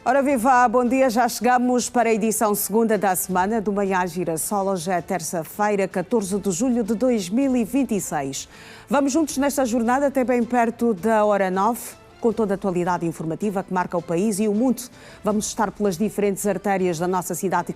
Ora viva, bom dia, já chegamos para a edição segunda da semana do Manhã Girassol. Hoje é terça-feira, 14 de julho de 2026. Vamos juntos nesta jornada até bem perto da hora 9. Com toda a atualidade informativa que marca o país e o mundo. Vamos estar pelas diferentes artérias da nossa cidade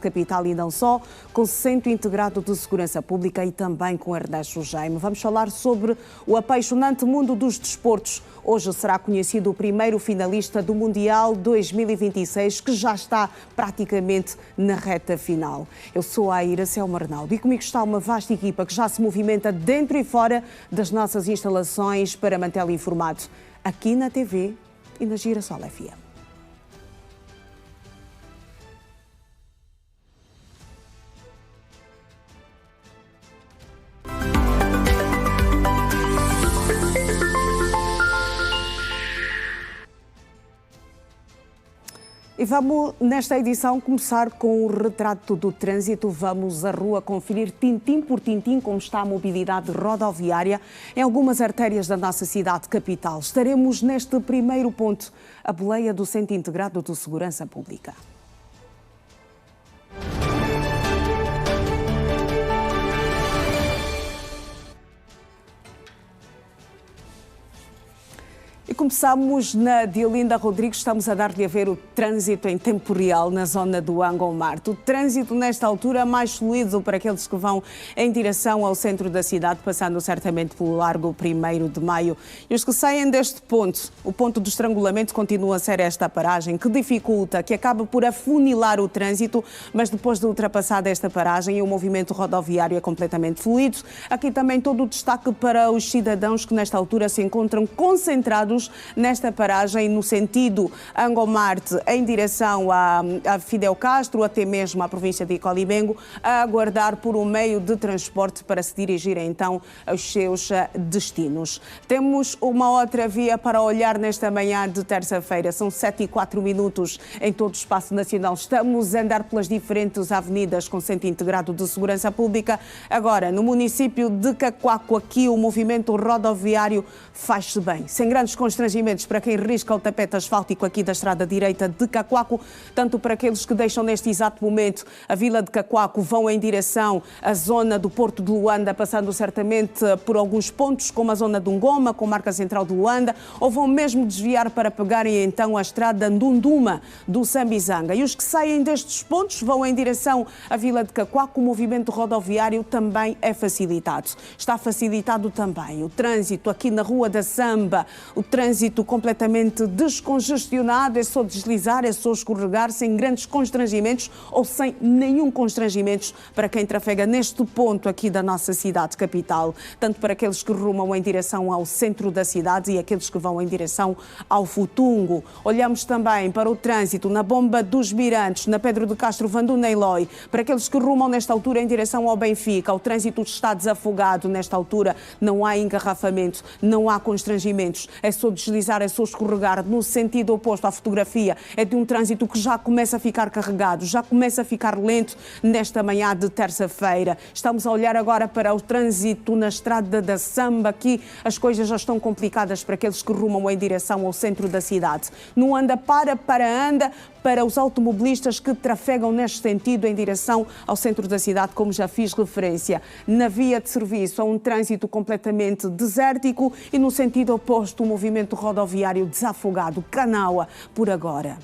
capital e não só, com o Centro Integrado de Segurança Pública e também com Ernesto Jaime. Vamos falar sobre o apaixonante mundo dos desportos. Hoje será conhecido o primeiro finalista do Mundial 2026, que já está praticamente na reta final. Eu sou a Iracema Arnaldo e comigo está uma vasta equipa que já se movimenta dentro e fora das nossas instalações para mantê-lo informado, aqui na TV e na Girassol FM. E vamos, nesta edição, começar com o retrato do trânsito. Vamos à rua conferir tintim por tintim como está a mobilidade rodoviária em algumas artérias da nossa cidade capital. Estaremos neste primeiro ponto, a boleia do Centro Integrado de Segurança Pública. E começamos na Diolinda Rodrigues, estamos a dar-lhe a ver o trânsito em tempo real na zona do Angomarte. O trânsito nesta altura mais fluido para aqueles que vão em direção ao centro da cidade, passando certamente pelo Largo 1º de Maio. E os que saem deste ponto, o ponto do estrangulamento continua a ser esta paragem, que dificulta, que acaba por afunilar o trânsito, mas depois de ultrapassada esta paragem, o movimento rodoviário é completamente fluido. Aqui também todo o destaque para os cidadãos que nesta altura se encontram concentrados nesta paragem no sentido Angomarte em direção a Fidel Castro, até mesmo à província de Icolibengo, a aguardar por um meio de transporte para se dirigir então aos seus destinos. Temos uma outra via para olhar nesta manhã de terça-feira, são 7:04 em todo o espaço nacional. Estamos a andar pelas diferentes avenidas com Centro Integrado de Segurança Pública. Agora, no município de Cacoaco, aqui o movimento rodoviário faz-se bem, sem grandes constrangimentos para quem risca o tapete asfáltico aqui da estrada direita de Cacoaco, tanto para aqueles que deixam neste exato momento a vila de Cacoaco, vão em direção à zona do Porto de Luanda, passando certamente por alguns pontos, como a zona de Ungoma, com marca central de Luanda, ou vão mesmo desviar para pegarem então a estrada Ndunduma do Sambizanga. E os que saem destes pontos vão em direção à vila de Cacoaco, o movimento rodoviário também é facilitado. Está facilitado também o trânsito aqui na Rua da Samba, o trânsito completamente descongestionado, é só deslizar, é só escorregar, sem grandes constrangimentos ou sem nenhum constrangimento para quem trafega neste ponto aqui da nossa cidade capital, tanto para aqueles que rumam em direção ao centro da cidade e aqueles que vão em direção ao Futungo. Olhamos também para o trânsito na Bomba dos Mirantes, na Pedro de Castro, Vanduna e Loi, para aqueles que rumam nesta altura em direção ao Benfica. O trânsito está desafogado nesta altura, não há engarrafamento, não há constrangimentos, é só deslizar, é só escorregar. No sentido oposto, à fotografia é de um trânsito que já começa a ficar carregado, já começa a ficar lento nesta manhã de terça-feira. Estamos a olhar agora para o trânsito na estrada da Samba. Aqui as coisas já estão complicadas para aqueles que rumam em direção ao centro da cidade. No anda para anda, para os automobilistas que trafegam neste sentido em direção ao centro da cidade, como já fiz referência. Na via de serviço há um trânsito completamente desértico e no sentido oposto o movimento rodoviário desafogado, Canaua, por agora.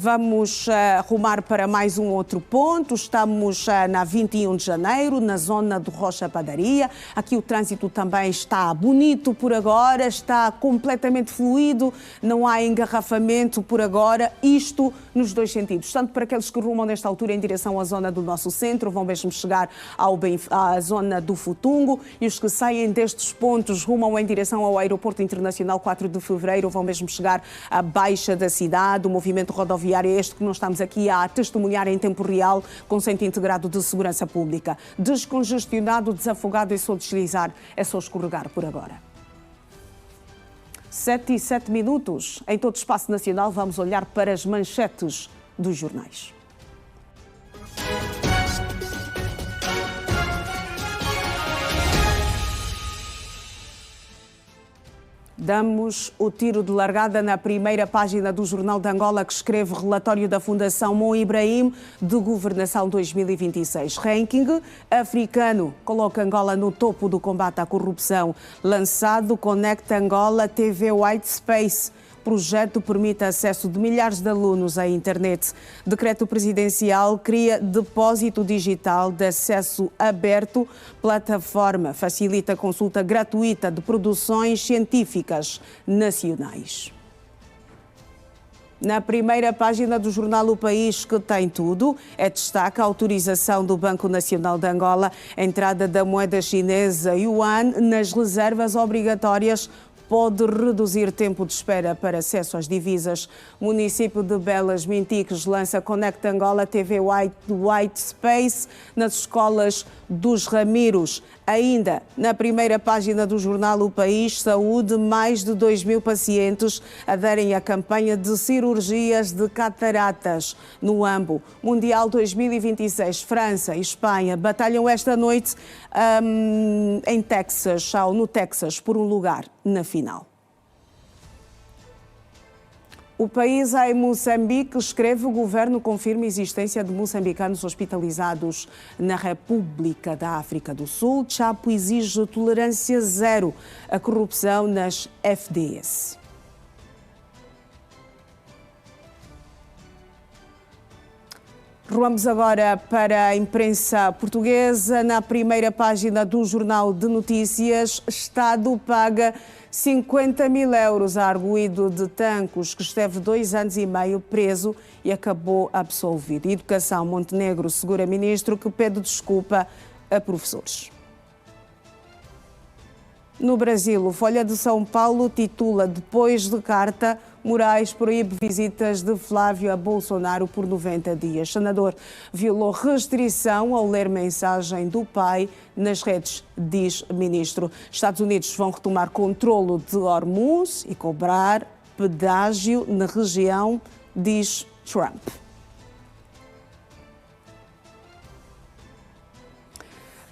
Vamos rumar para mais um outro ponto. Estamos na 21 de janeiro, na zona do Rocha Padaria. Aqui o trânsito também está bonito por agora, está completamente fluido, não há engarrafamento por agora, isto nos dois sentidos. Tanto para aqueles que rumam nesta altura em direção à zona do nosso centro, vão mesmo chegar à zona do Futungo, e os que saem destes pontos rumam em direção ao Aeroporto Internacional 4 de Fevereiro, vão mesmo chegar à Baixa da cidade. O movimento rodoviário é este que nós estamos aqui a testemunhar em tempo real com o Centro Integrado de Segurança Pública. Descongestionado, desafogado, é só deslizar, é só escorregar por agora. 7:07. Em todo o espaço nacional vamos olhar para as manchetes dos jornais. Damos o tiro de largada na primeira página do Jornal de Angola, que escreve relatório da Fundação Mo Ibrahim de Governação 2026. Ranking africano coloca Angola no topo do combate à corrupção. Lançado Conecta Angola TV White Space. Projeto permite acesso de milhares de alunos à internet. Decreto presidencial cria depósito digital de acesso aberto. Plataforma facilita a consulta gratuita de produções científicas nacionais. Na primeira página do jornal O País, que tem tudo, destaca a autorização do Banco Nacional de Angola, a entrada da moeda chinesa Yuan nas reservas obrigatórias pode reduzir tempo de espera para acesso às divisas. O município de Belas Mintiques lança Conecta Angola TV White Space nas escolas dos Ramiros. Ainda na primeira página do jornal O País, saúde, mais de 2.000 pacientes aderem à campanha de cirurgias de cataratas no Ambo. Mundial 2026, França e Espanha batalham esta noite no Texas, por um lugar na final. O País em Moçambique escreve: o governo confirma a existência de moçambicanos hospitalizados na República da África do Sul. Chapo exige tolerância zero à corrupção nas FDS. Rumamos agora para a imprensa portuguesa. Na primeira página do Jornal de Notícias, Estado paga 50.000 euros a arguido de Tancos, que esteve 2 anos e meio preso e acabou absolvido. Educação, Montenegro segura ministro que pede desculpa a professores. No Brasil, o Folha de São Paulo titula: depois de carta, Moraes proíbe visitas de Flávio a Bolsonaro por 90 dias. Senador violou restrição ao ler mensagem do pai nas redes, diz ministro. Estados Unidos vão retomar controlo de Hormuz e cobrar pedágio na região, diz Trump.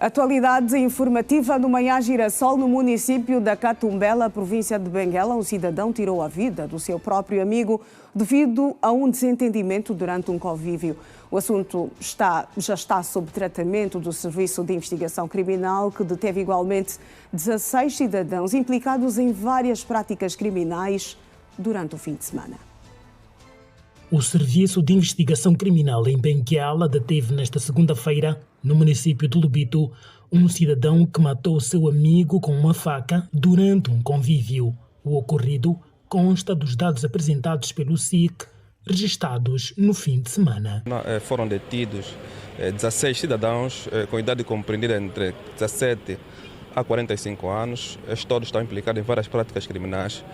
Atualidade informativa no Manhã Girassol, no município da Catumbela, província de Benguela. Um cidadão tirou a vida do seu próprio amigo devido a um desentendimento durante um convívio. O assunto já está sob tratamento do Serviço de Investigação Criminal, que deteve igualmente 16 cidadãos implicados em várias práticas criminais durante o fim de semana. O Serviço de Investigação Criminal em Benguela deteve nesta segunda-feira, no município de Lubito, um cidadão que matou seu amigo com uma faca durante um convívio. O ocorrido consta dos dados apresentados pelo SIC, registados no fim de semana. Foram detidos 16 cidadãos com idade compreendida entre 17 a 45 anos. Todos estão implicados em várias práticas criminais,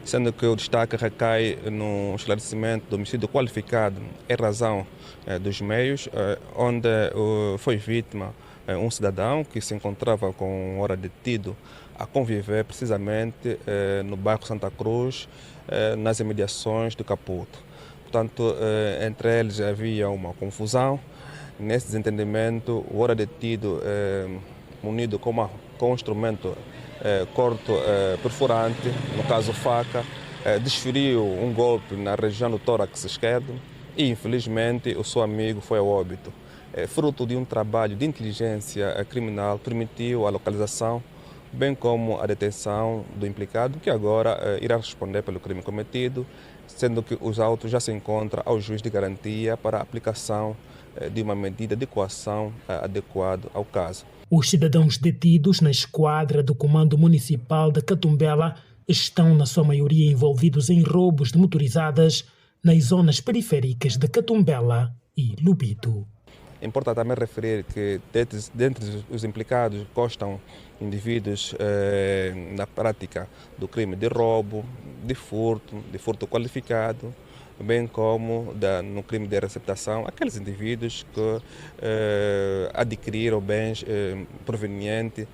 sendo que o destaque recai no esclarecimento do homicídio qualificado em razão dos meios, onde foi vítima um cidadão que se encontrava com hora detido a conviver precisamente no bairro Santa Cruz, nas imediações do Caputo. Portanto, entre eles havia uma confusão. Nesse desentendimento, o hora detido, munido com um instrumento corto perfurante, no caso faca, desferiu um golpe na região do tórax esquerdo e, infelizmente, o seu amigo foi ao óbito. Fruto de um trabalho de inteligência criminal, permitiu a localização, bem como a detenção do implicado, que agora irá responder pelo crime cometido, sendo que os autos já se encontram ao juiz de garantia para a aplicação de uma medida de coação adequada ao caso. Os cidadãos detidos na esquadra do Comando Municipal de Catumbela estão, na sua maioria, envolvidos em roubos de motorizadas nas zonas periféricas de Catumbela e Lubito. Importa também referir que dentre os implicados constam indivíduos na prática do crime de roubo, de furto qualificado, bem como no crime de receptação, aqueles indivíduos que adquiriram bens provenientes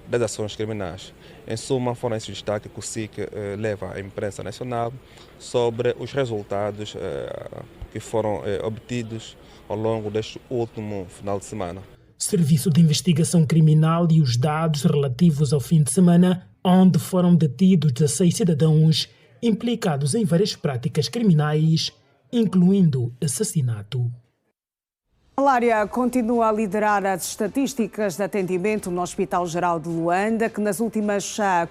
das ações criminais. Em suma, foram esses destaques que o SIC leva à imprensa nacional sobre os resultados que foram obtidos ao longo deste último final de semana. Serviço de Investigação Criminal e os dados relativos ao fim de semana onde foram detidos 16 cidadãos implicados em várias práticas criminais, incluindo assassinato. A Malária continua a liderar as estatísticas de atendimento no Hospital Geral de Luanda, que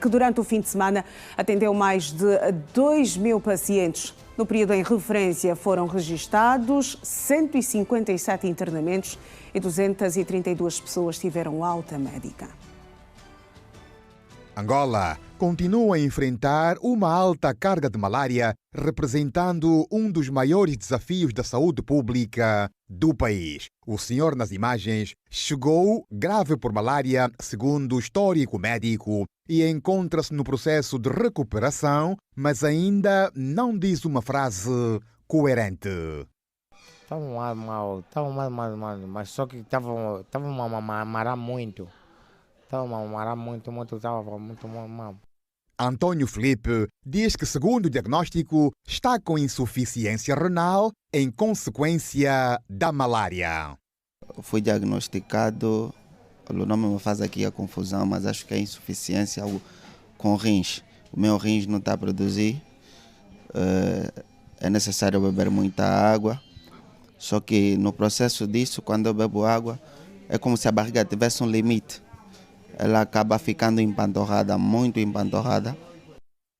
durante o fim de semana atendeu mais de 2.000 pacientes. No período em referência foram registados 157 internamentos e 232 pessoas tiveram alta médica. Angola continua a enfrentar uma alta carga de malária, representando um dos maiores desafios da saúde pública do país. O senhor nas imagens chegou grave por malária, segundo o histórico médico, e encontra-se no processo de recuperação, mas ainda não diz uma frase coerente. Estava mal, mas só que estava a marar muito. Estava a marar muito, estava muito mal. Antônio Felipe diz que, segundo o diagnóstico, está com insuficiência renal em consequência da malária. Fui diagnosticado, o nome me faz aqui a confusão, mas acho que é insuficiência com rins. O meu rins não está a produzir, é necessário beber muita água. Só que no processo disso, quando eu bebo água, é como se a barriga tivesse um limite. Ela acaba ficando empanturrada, muito empanturrada.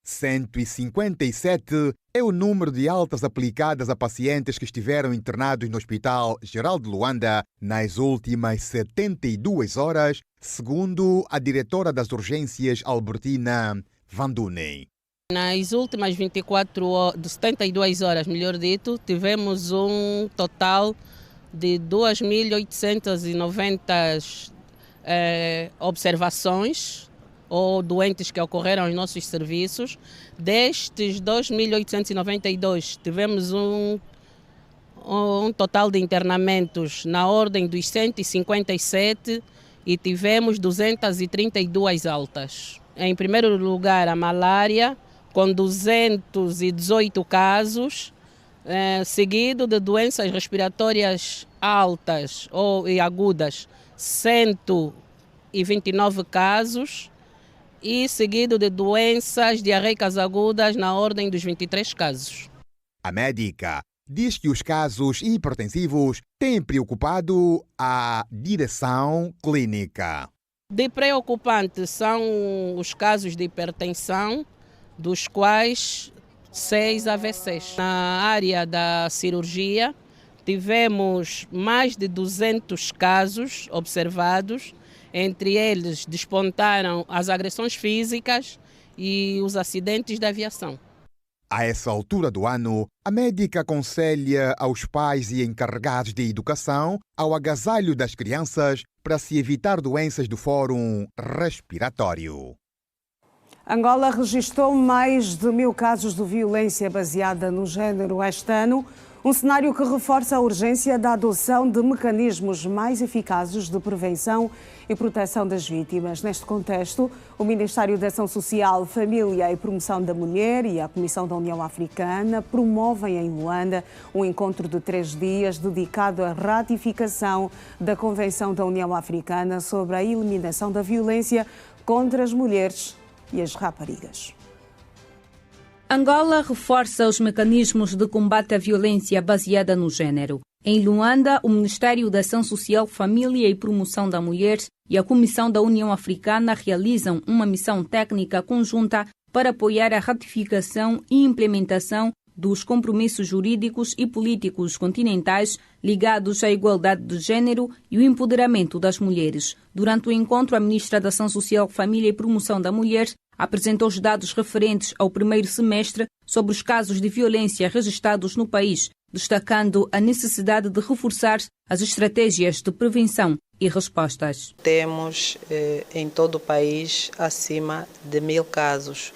157 é o número de altas aplicadas a pacientes que estiveram internados no Hospital Geral de Luanda nas últimas 72 horas, segundo a diretora das urgências, Albertina Vandune. Nas últimas 72 horas, melhor dito, tivemos um total de 2.890 observações ou doentes que ocorreram aos nossos serviços. Destes 2.892, tivemos um total de internamentos na ordem dos 157 e tivemos 232 altas. Em primeiro lugar, a malária, com 218 casos, seguido de doenças respiratórias altas e agudas, 129 casos, e seguido de doenças diarreicas agudas na ordem dos 23 casos. A médica diz que os casos hipertensivos têm preocupado a direção clínica. De preocupante são os casos de hipertensão, dos quais 6 AVCs. Na área da cirurgia, tivemos mais de 200 casos observados, entre eles despontaram as agressões físicas e os acidentes de aviação. A essa altura do ano, a médica aconselha aos pais e encarregados de educação ao agasalho das crianças para se evitar doenças do fórum respiratório. Angola registrou mais de 1.000 casos de violência baseada no género este ano, um cenário que reforça a urgência da adoção de mecanismos mais eficazes de prevenção e proteção das vítimas. Neste contexto, o Ministério da Ação Social, Família e Promoção da Mulher e a Comissão da União Africana promovem em Luanda um encontro de 3 dias dedicado à ratificação da Convenção da União Africana sobre a eliminação da violência contra as mulheres e as raparigas. Angola reforça os mecanismos de combate à violência baseada no género. Em Luanda, o Ministério da Ação Social, Família e Promoção da Mulher e a Comissão da União Africana realizam uma missão técnica conjunta para apoiar a ratificação e implementação dos compromissos jurídicos e políticos continentais ligados à igualdade de género e o empoderamento das mulheres. Durante o encontro, a Ministra da Ação Social, Família e Promoção da Mulher apresentou os dados referentes ao primeiro semestre sobre os casos de violência registrados no país, destacando a necessidade de reforçar as estratégias de prevenção e respostas. Temos em todo o país acima de 1.000 casos,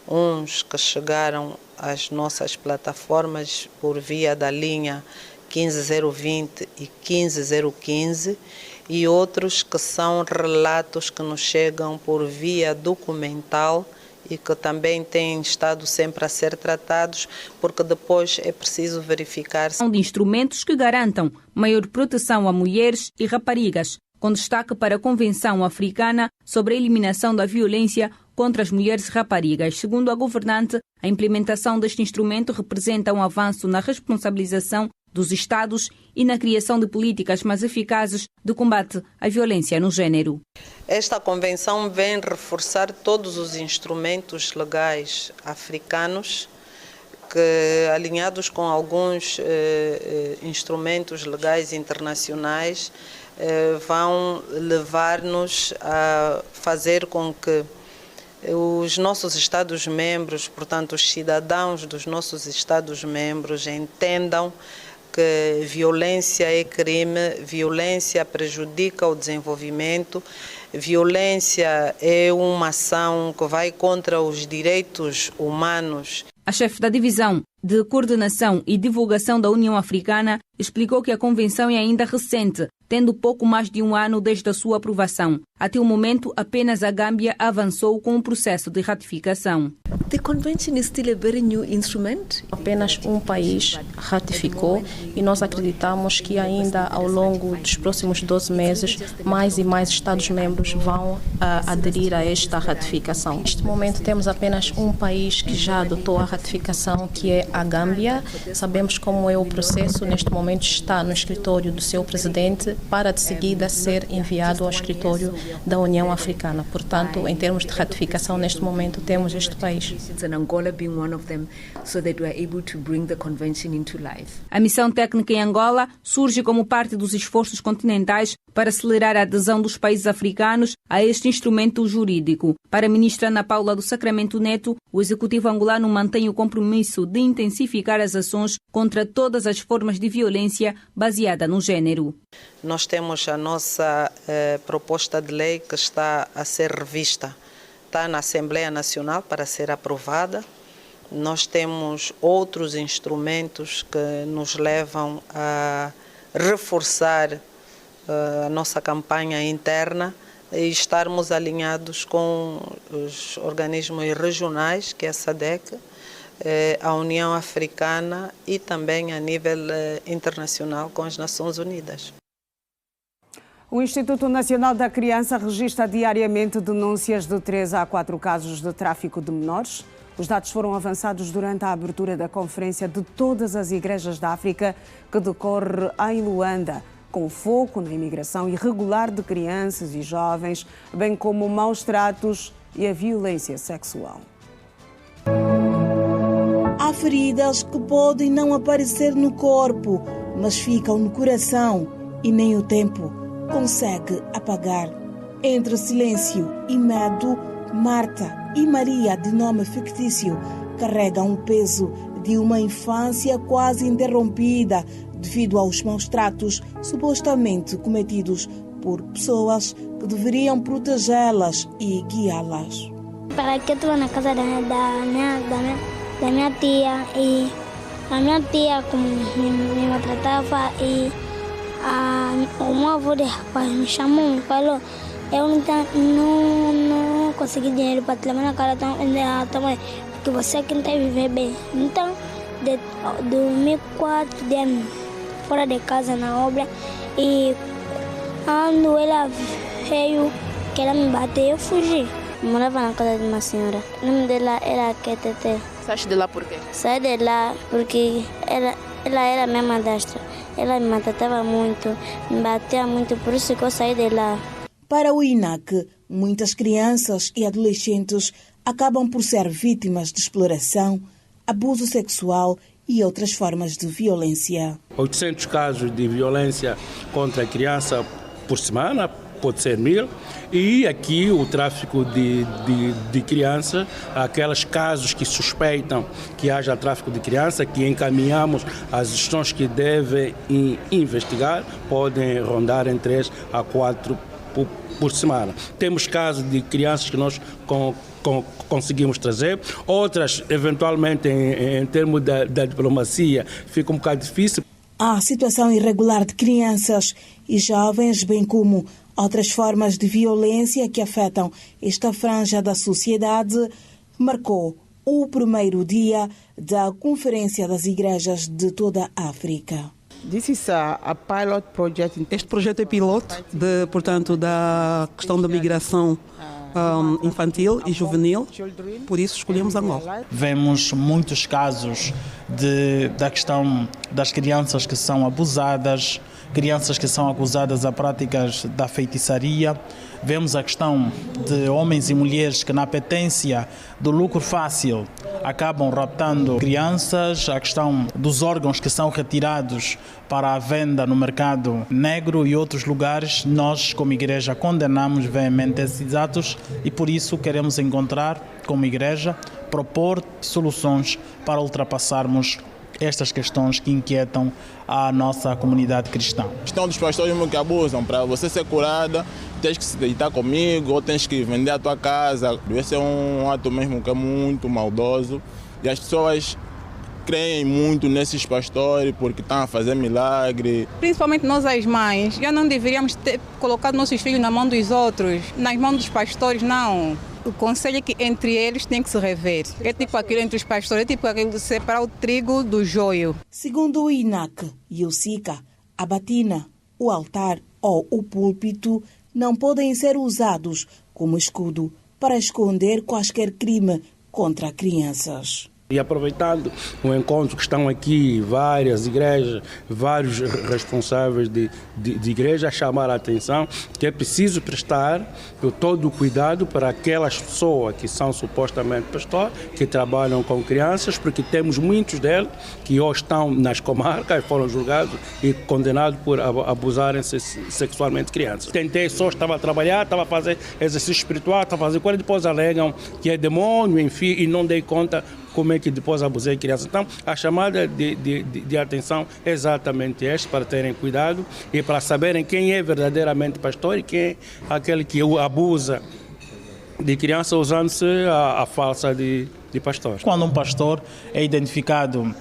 uns que chegaram às nossas plataformas por via da linha 15020 e 15015 e outros que são relatos que nos chegam por via documental e que também têm estado sempre a ser tratados, porque depois é preciso verificar. São de instrumentos que garantam maior proteção a mulheres e raparigas, com destaque para a Convenção Africana sobre a Eliminação da Violência contra as Mulheres e Raparigas. Segundo a governante, a implementação deste instrumento representa um avanço na responsabilização dos Estados e na criação de políticas mais eficazes de combate à violência no género. Esta convenção vem reforçar todos os instrumentos legais africanos que, alinhados com alguns instrumentos legais internacionais, vão levar-nos a fazer com que os nossos Estados-membros, portanto os cidadãos dos nossos Estados-membros, entendam que violência é crime, violência prejudica o desenvolvimento, violência é uma ação que vai contra os direitos humanos. A chefe da Divisão de Coordenação e Divulgação da União Africana explicou que a convenção é ainda recente, tendo pouco mais de um ano desde a sua aprovação. Até o momento, apenas a Gâmbia avançou com o processo de ratificação. The convention is still a very new instrument. Apenas um país ratificou e nós acreditamos que ainda ao longo dos próximos 12 meses, mais e mais Estados-membros vão aderir a esta ratificação. Neste momento temos apenas um país que já adotou a ratificação, que é a Gâmbia. Sabemos como é o processo, neste momento está no escritório do seu presidente para de seguida ser enviado ao escritório da União Africana. Portanto, em termos de ratificação, neste momento temos este país. A missão técnica em Angola surge como parte dos esforços continentais para acelerar a adesão dos países africanos a este instrumento jurídico. Para a ministra Ana Paula do Sacramento Neto, o executivo angolano mantém o compromisso de intensificar as ações contra todas as formas de violência baseada no género. Nós temos a nossa proposta de lei que está a ser revista. Está na Assembleia Nacional para ser aprovada. Nós temos outros instrumentos que nos levam a reforçar a nossa campanha interna e estarmos alinhados com os organismos regionais, que é a SADC, a União Africana e também a nível internacional com as Nações Unidas. O Instituto Nacional da Criança registra diariamente denúncias de 3 a 4 casos de tráfico de menores. Os dados foram avançados durante a abertura da Conferência de Todas as Igrejas da África, que decorre em Luanda, com foco na imigração irregular de crianças e jovens, bem como maus tratos e a violência sexual. Há feridas que podem não aparecer no corpo, mas ficam no coração e nem o tempo consegue apagar. Entre silêncio e medo, Marta e Maria, de nome fictício, carregam o peso de uma infância quase interrompida devido aos maus tratos supostamente cometidos por pessoas que deveriam protegê-las e guiá-las. Para que eu estou na casa da minha tia e a minha tia como me maltratava e o meu avô de rapaz me chamou e falou: eu não consegui dinheiro para te levar na casa também, porque você que não está viver bem. Então, de 2004, de ano fora de casa na obra, e quando ela veio, que ela me bateu, eu fugi. Morava na casa de uma senhora. O nome dela era Ketete. Saíste de lá por quê? Saí de lá porque ela era minha madrasta. Ela me maltratava muito, me batia muito, por isso que eu saí de lá. Para o INAC, muitas crianças e adolescentes acabam por ser vítimas de exploração, abuso sexual e outras formas de violência. 800 casos de violência contra a criança por semana, pode ser 1000. E aqui o tráfico de criança, aqueles casos que suspeitam que haja tráfico de criança, que encaminhamos às instituições que devem investigar, podem rondar em 3 a 4 por semana. Temos casos de crianças que nós conseguimos trazer, outras eventualmente em termos da diplomacia fica um bocado difícil. A situação irregular de crianças e jovens, bem como outras formas de violência que afetam esta franja da sociedade, marcou o primeiro dia da Conferência das Igrejas de toda a África. Este projeto é piloto, portanto, da questão da migração infantil e juvenil, por isso escolhemos Angola. Vemos muitos casos da questão das crianças que são abusadas, crianças que são acusadas a práticas da feitiçaria. Vemos a questão de homens e mulheres que, na apetência do lucro fácil, acabam raptando crianças, a questão dos órgãos que são retirados para a venda no mercado negro e outros lugares. Nós, como igreja, condenamos veemente esses atos e, por isso, queremos encontrar, como igreja, propor soluções para ultrapassarmos estas questões que inquietam a nossa comunidade cristã. A questão dos pastores que abusam, para você ser curada, tens que se deitar comigo ou tens que vender a tua casa. Esse é um ato mesmo que é muito maldoso e as pessoas creem muito nesses pastores porque estão a fazer milagre. Principalmente nós as mães, já não deveríamos ter colocado nossos filhos na mão dos outros, nas mãos dos pastores, não. O conselho é que entre eles tem que se rever. É tipo aquilo entre os pastores, é tipo aquilo de separar o trigo do joio. Segundo o INAC e o SICA, a batina, o altar ou o púlpito não podem ser usados como escudo para esconder quaisquer crime contra crianças. E aproveitando o encontro que estão aqui, várias igrejas, vários responsáveis de igreja, a chamar a atenção que é preciso prestar todo o cuidado para aquelas pessoas que são supostamente pastores, que trabalham com crianças, porque temos muitos deles que hoje estão nas comarcas, foram julgados e condenados por abusarem sexualmente de crianças. Tentei, só estava a trabalhar, estava a fazer exercício espiritual, estava a fazer coisa, depois alegam que é demônio, enfim, e não dei conta como é que depois abusei de crianças. Então, a chamada de atenção é exatamente esta, para terem cuidado e para saberem quem é verdadeiramente pastor e quem é aquele que abusa de criança usando-se a falsa de pastor. Quando um pastor é identificado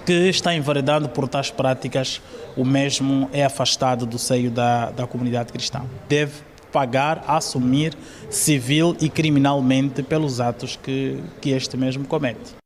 que está enveredando por tais práticas, o mesmo é afastado do seio da comunidade cristã. Deve pagar, assumir civil e criminalmente pelos atos que este mesmo comete.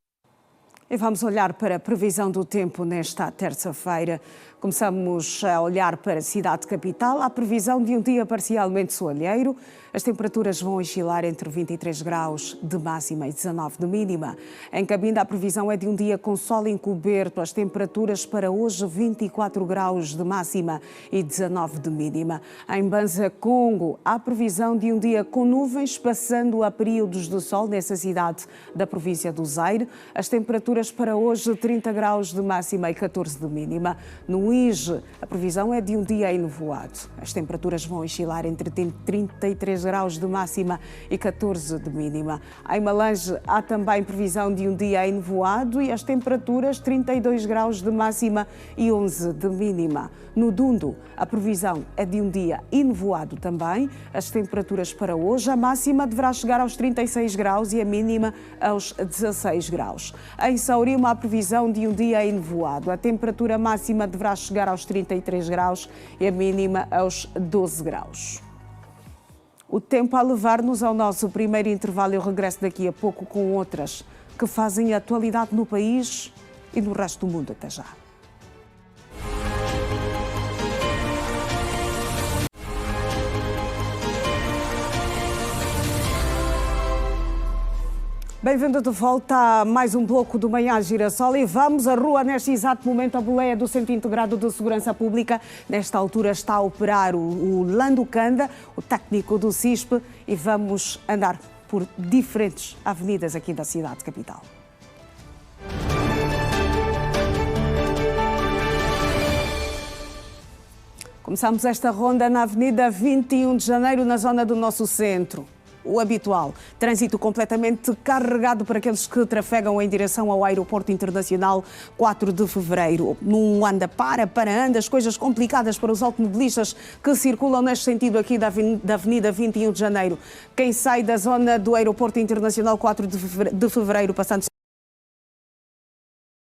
E vamos olhar para a previsão do tempo nesta terça-feira. Começamos a olhar para a cidade capital. Há previsão de um dia parcialmente soalheiro. As temperaturas vão oscilar entre 23 graus de máxima e 19 de mínima. Em Cabinda, a previsão é de um dia com sol encoberto. As temperaturas para hoje, 24 graus de máxima e 19 de mínima. Em Banza, Congo, há previsão de um dia com nuvens, passando a períodos de sol nessa cidade da província do Zaire. As temperaturas para hoje, 30 graus de máxima e 14 de mínima. No Ige, a previsão é de um dia enovoado. As temperaturas vão oscilar entre 33 graus de máxima e 14 de mínima. Em Malange, há também previsão de um dia enovoado e as temperaturas 32 graus de máxima e 11 de mínima. No Dundo, a previsão é de um dia enovoado também. As temperaturas para hoje, a máxima deverá chegar aos 36 graus e a mínima aos 16 graus. Em Saurima, há previsão de um dia enovoado. A temperatura máxima deverá chegar aos 33 graus e a mínima aos 12 graus. O tempo a levar-nos ao nosso primeiro intervalo. Eu regresso daqui a pouco com outras que fazem a atualidade no país e no resto do mundo. Até já. Bem-vindo de volta a mais um bloco do Manhã Girassol e vamos à rua neste exato momento. A boleia do Centro Integrado de Segurança Pública, nesta altura está a operar o Lando Kanda, o técnico do CISP, e vamos andar por diferentes avenidas aqui da cidade capital. Começamos esta ronda na Avenida 21 de Janeiro, na zona do nosso centro. O habitual. Trânsito completamente carregado para aqueles que trafegam em direção ao Aeroporto Internacional 4 de Fevereiro. Num anda para anda, as coisas complicadas para os automobilistas que circulam neste sentido aqui da Avenida 21 de Janeiro. Quem sai da zona do Aeroporto Internacional 4 de Fevereiro, passando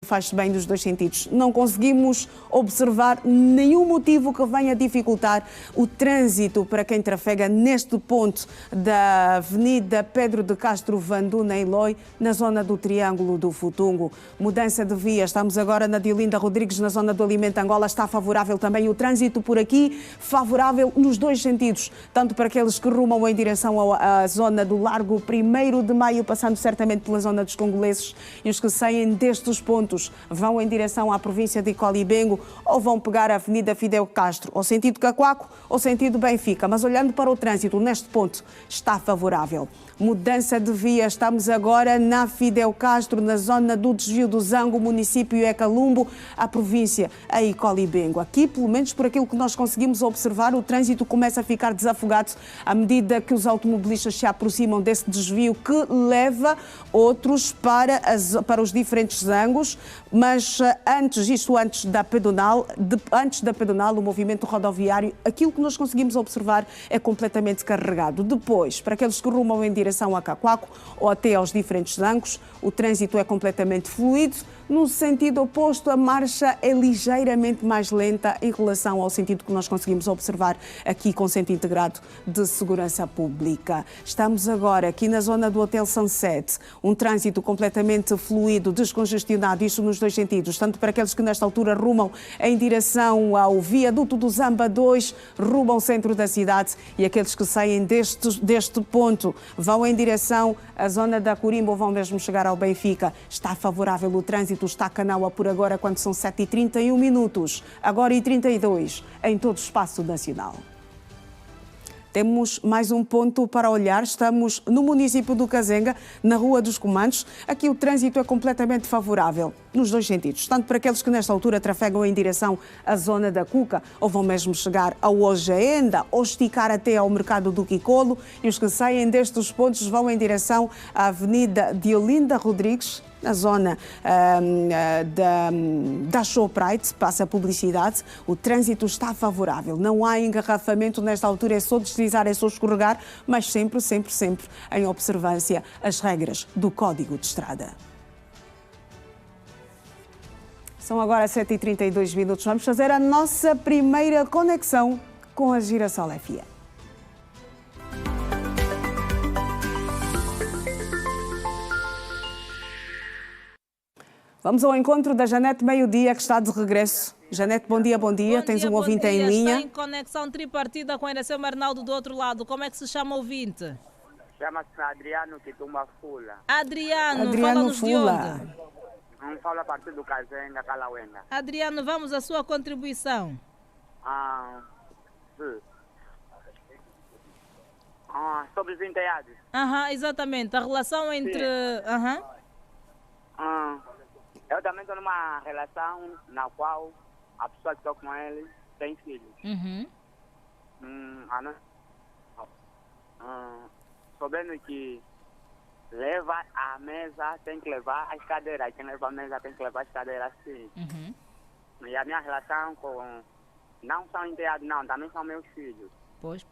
faz bem dos dois sentidos. Não conseguimos observar nenhum motivo que venha dificultar o trânsito para quem trafega neste ponto da Avenida Pedro de Castro Vanduna em Loi, na zona do Triângulo do Futungo. Mudança de via. Estamos agora na Diolinda Rodrigues, na zona do Alimento Angola. Está favorável também o trânsito por aqui, favorável nos dois sentidos, tanto para aqueles que rumam em direção à zona do Largo 1º de Maio, passando certamente pela zona dos congoleses, e os que saem destes pontos vão em direção à província de Icolibengo ou vão pegar a Avenida Fidel Castro, ou sentido Cacoaco ou sentido Benfica. Mas olhando para o trânsito, neste ponto está favorável. Mudança de via. Estamos agora na Fidel Castro, na zona do desvio do Zango, município é Calumbo, a província a Icolibengo. Aqui, pelo menos por aquilo que nós conseguimos observar, o trânsito começa a ficar desafogado à medida que os automobilistas se aproximam desse desvio que leva outros para os diferentes zangos. Mas antes da pedonal, o movimento rodoviário, aquilo que nós conseguimos observar é completamente carregado. Depois, para aqueles que rumam em direção a Cacoaco ou até aos diferentes zangos, o trânsito é completamente fluido. No sentido oposto, a marcha é ligeiramente mais lenta em relação ao sentido que nós conseguimos observar aqui com o Centro Integrado de Segurança Pública. Estamos agora aqui na zona do Hotel Sunset, um trânsito completamente fluido, descongestionado, isto nos dois sentidos, tanto para aqueles que nesta altura rumam em direção ao viaduto do Zamba 2, rumo ao centro da cidade, e aqueles que saem deste ponto vão em direção à zona da Corimbo ou vão mesmo chegar ao Benfica. Está favorável o trânsito. Está Canaua por agora, quando são 7h31, agora e 32 em todo o espaço nacional. Temos mais um ponto para olhar. Estamos no município do Cazenga, na Rua dos Comandos. Aqui o trânsito é completamente favorável, nos dois sentidos. Tanto para aqueles que nesta altura trafegam em direção à zona da Cuca, ou vão mesmo chegar ao Ojaenda, ou esticar até ao mercado do Quicolo, e os que saem destes pontos vão em direção à Avenida Diolinda Rodrigues, na zona da Shoprite, passa a publicidade. O trânsito está favorável, não há engarrafamento nesta altura, é só deslizar, é só escorregar, mas sempre em observância às regras do Código de Estrada. São agora 7h32. Vamos fazer a nossa primeira conexão com a Girassol FM. Vamos ao encontro da Janete Meio-Dia, que está de regresso. Janete, bom dia. Tens um ouvinte em linha. Está em conexão tripartida com o Iracema Arnaldo do outro lado. Como é que se chama o ouvinte? Chama-se Adriano Kitumba Fula. Adriano, fala-nos de onde? Fala a partir do Cazenga, Calauenga. Adriano, vamos à sua contribuição. Sobre os enteados. Exatamente. A relação entre... Eu também estou numa relação na qual a pessoa que está com ele tem filhos. Sabendo que leva a mesa, tem que levar as cadeiras. Quem leva a mesa tem que levar as cadeiras, sim. E a minha relação com... Não são enteados, não. Também são meus filhos. Pois.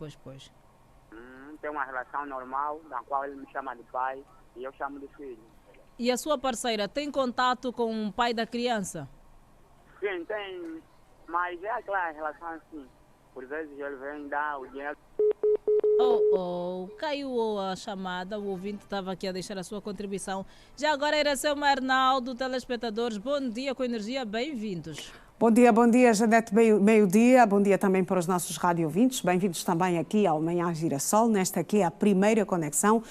Tem uma relação normal, na qual ele me chama de pai e eu chamo de filho. E a sua parceira tem contato com o pai da criança? Sim, tem. Mas é aquela relação assim. Por vezes ele vem dar o dinheiro. Caiu a chamada. O ouvinte estava aqui a deixar a sua contribuição. Já agora, Iracema Arnaldo, telespectadores, bom dia com energia, bem-vindos. Bom dia, Janete Meio-Dia. Bom dia também para os nossos rádio-ouvintes. Bem-vindos também aqui ao Manhã Girassol, nesta aqui é a primeira conexão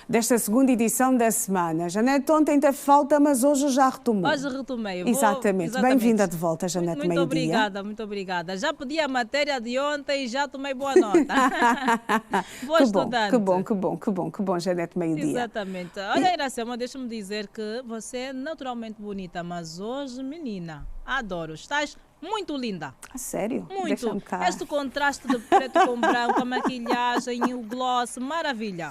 desta segunda edição da semana. Janete, ontem teve falta, mas hoje já retomou. Hoje retomei. Exatamente. Bem-vinda de volta, Janete Meio-Dia. Muito obrigada. Já pedi a matéria de ontem e já tomei boa nota. Boa estudante. Que bom, Janete Meio-Dia. Exatamente. Olha, Iracema, deixa-me dizer que você é naturalmente bonita, mas hoje, menina, adoro. Estás muito linda. A sério? Muito. Este contraste de preto com branco, a maquilhagem, o gloss, maravilha.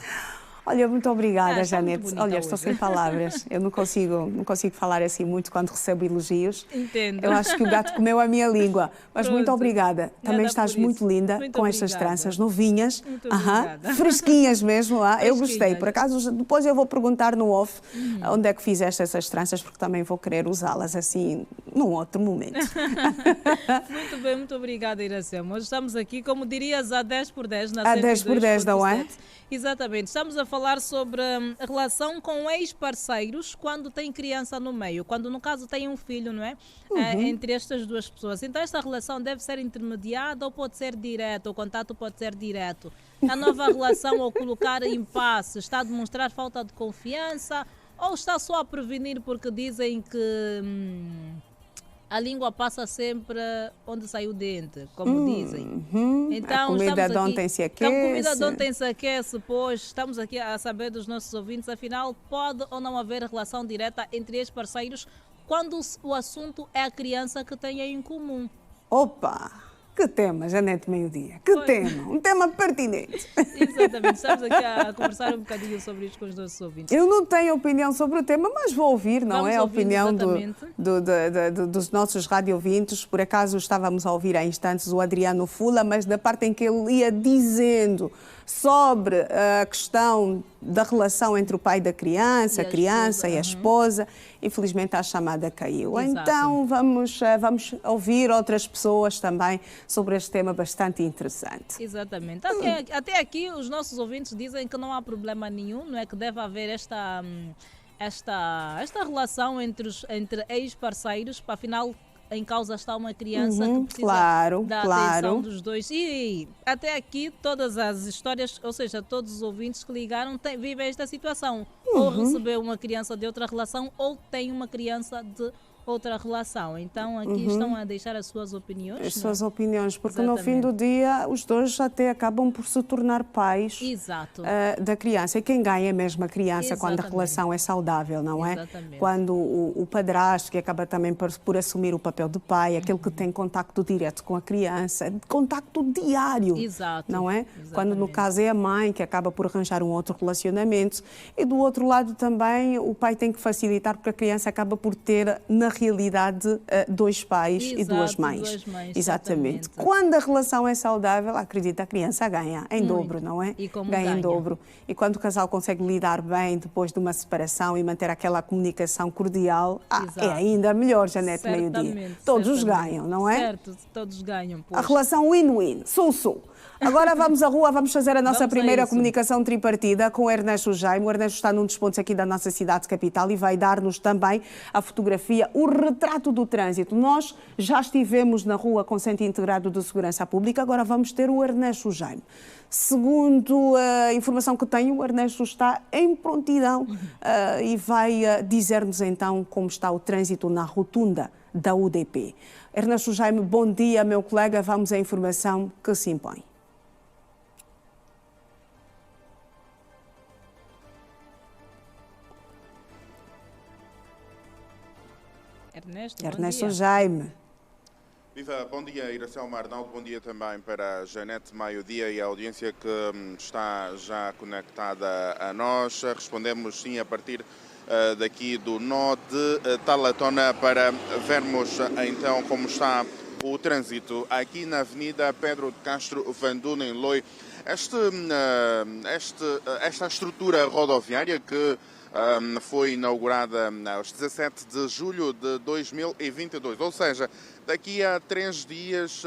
Olha, muito obrigada, está muito Janete. bonita Olha, estou hoje. sem palavras. Eu não consigo falar assim muito quando recebo elogios. Entendo. Eu acho que o gato comeu a minha língua. Mas muito Pronto. obrigada. Também Nada estás por muito isso. linda Muito com estas obrigada. tranças novinhas. Muito Aham, obrigada. fresquinhas mesmo. Eu gostei. Fresquinhas. Por acaso, depois eu vou perguntar no off onde é que fizeste essas tranças, porque também vou querer usá-las assim num outro momento. Muito bem, muito obrigada, Iracema. Hoje estamos aqui, como dirias, a 10 por 10 na A 10 por 10, não é? 102.7. Exatamente. Estamos a falar sobre a relação com ex-parceiros quando tem criança no meio, quando no caso tem um filho, não é? Entre estas duas pessoas. Então esta relação deve ser intermediada ou pode ser direta, o contato pode ser direto. A nova relação, ao colocar impasse, está a demonstrar falta de confiança ou está só a prevenir porque dizem que a língua passa sempre onde sai o dente, como dizem. Então, a comida de ontem se aquece. A comida de ontem se aquece, pois estamos aqui a saber dos nossos ouvintes, afinal, pode ou não haver relação direta entre ex-parceiros quando o assunto é a criança que têm em comum. Opa! Que tema, Janete Meio-Dia. Que tema, um tema pertinente. Exatamente, estamos aqui a conversar um bocadinho sobre isto com os nossos ouvintes. Eu não tenho opinião sobre o tema, mas vou ouvir, não Vamos é? A ouvindo, opinião exatamente. dos nossos radiovintes. Por acaso estávamos a ouvir há instantes o Adriano Fula, mas da parte em que ele ia dizendo sobre a questão da relação entre o pai da criança, e a esposa, infelizmente a chamada caiu. Exato. Então vamos ouvir outras pessoas também sobre este tema bastante interessante. Exatamente. Até aqui os nossos ouvintes dizem que não há problema nenhum, não é que deve haver esta relação entre ex-parceiros, afinal em causa está uma criança que precisa da atenção dos dois. E até aqui todas as histórias, ou seja, todos os ouvintes que ligaram vivem esta situação. Ou recebeu uma criança de outra relação ou tem uma criança de outra relação. Então aqui estão a deixar as suas opiniões. As suas opiniões, porque no fim do dia os dois até acabam por se tornar pais da criança. E quem ganha é mesmo a criança quando a relação é saudável, não é? Quando o padrasto, que acaba também por assumir o papel de pai, aquele que tem contacto direto com a criança, contacto diário, não é? Quando no caso é a mãe que acaba por arranjar um outro relacionamento. E do outro lado também o pai tem que facilitar, porque a criança acaba por ter na realidade dois pais e duas mães. Exatamente. Quando a relação é saudável, acredita, a criança ganha em dobro, não é? E como ganha em dobro. E quando o casal consegue lidar bem depois de uma separação e manter aquela comunicação cordial, é ainda melhor, Janete Meio-Dia. Todos ganham, não é? Certo, todos ganham. A relação win-win, sul-sul. Agora vamos à rua, vamos fazer a nossa primeira comunicação tripartida com o Ernesto Jaime. O Ernesto está num dos pontos aqui da nossa cidade capital e vai dar-nos também a fotografia, o retrato do trânsito. Nós já estivemos na rua com o Centro Integrado de Segurança Pública, agora vamos ter o Ernesto Jaime. Segundo a informação que tenho, o Ernesto está em prontidão e vai dizer-nos então como está o trânsito na rotunda da UDP. Ernesto Jaime, bom dia, meu colega. Vamos à informação que se impõe. Ernesto Jaime. Viva, bom dia, Iracema Arnaldo, bom dia também para Janete Meio-Dia e a audiência que está já conectada a nós. Respondemos sim a partir daqui do nó de Talatona para vermos então como está o trânsito aqui na Avenida Pedro de Castro Van Dunen-Looy. Esta estrutura rodoviária que foi inaugurada aos 17 de julho de 2022, ou seja, daqui a 3 dias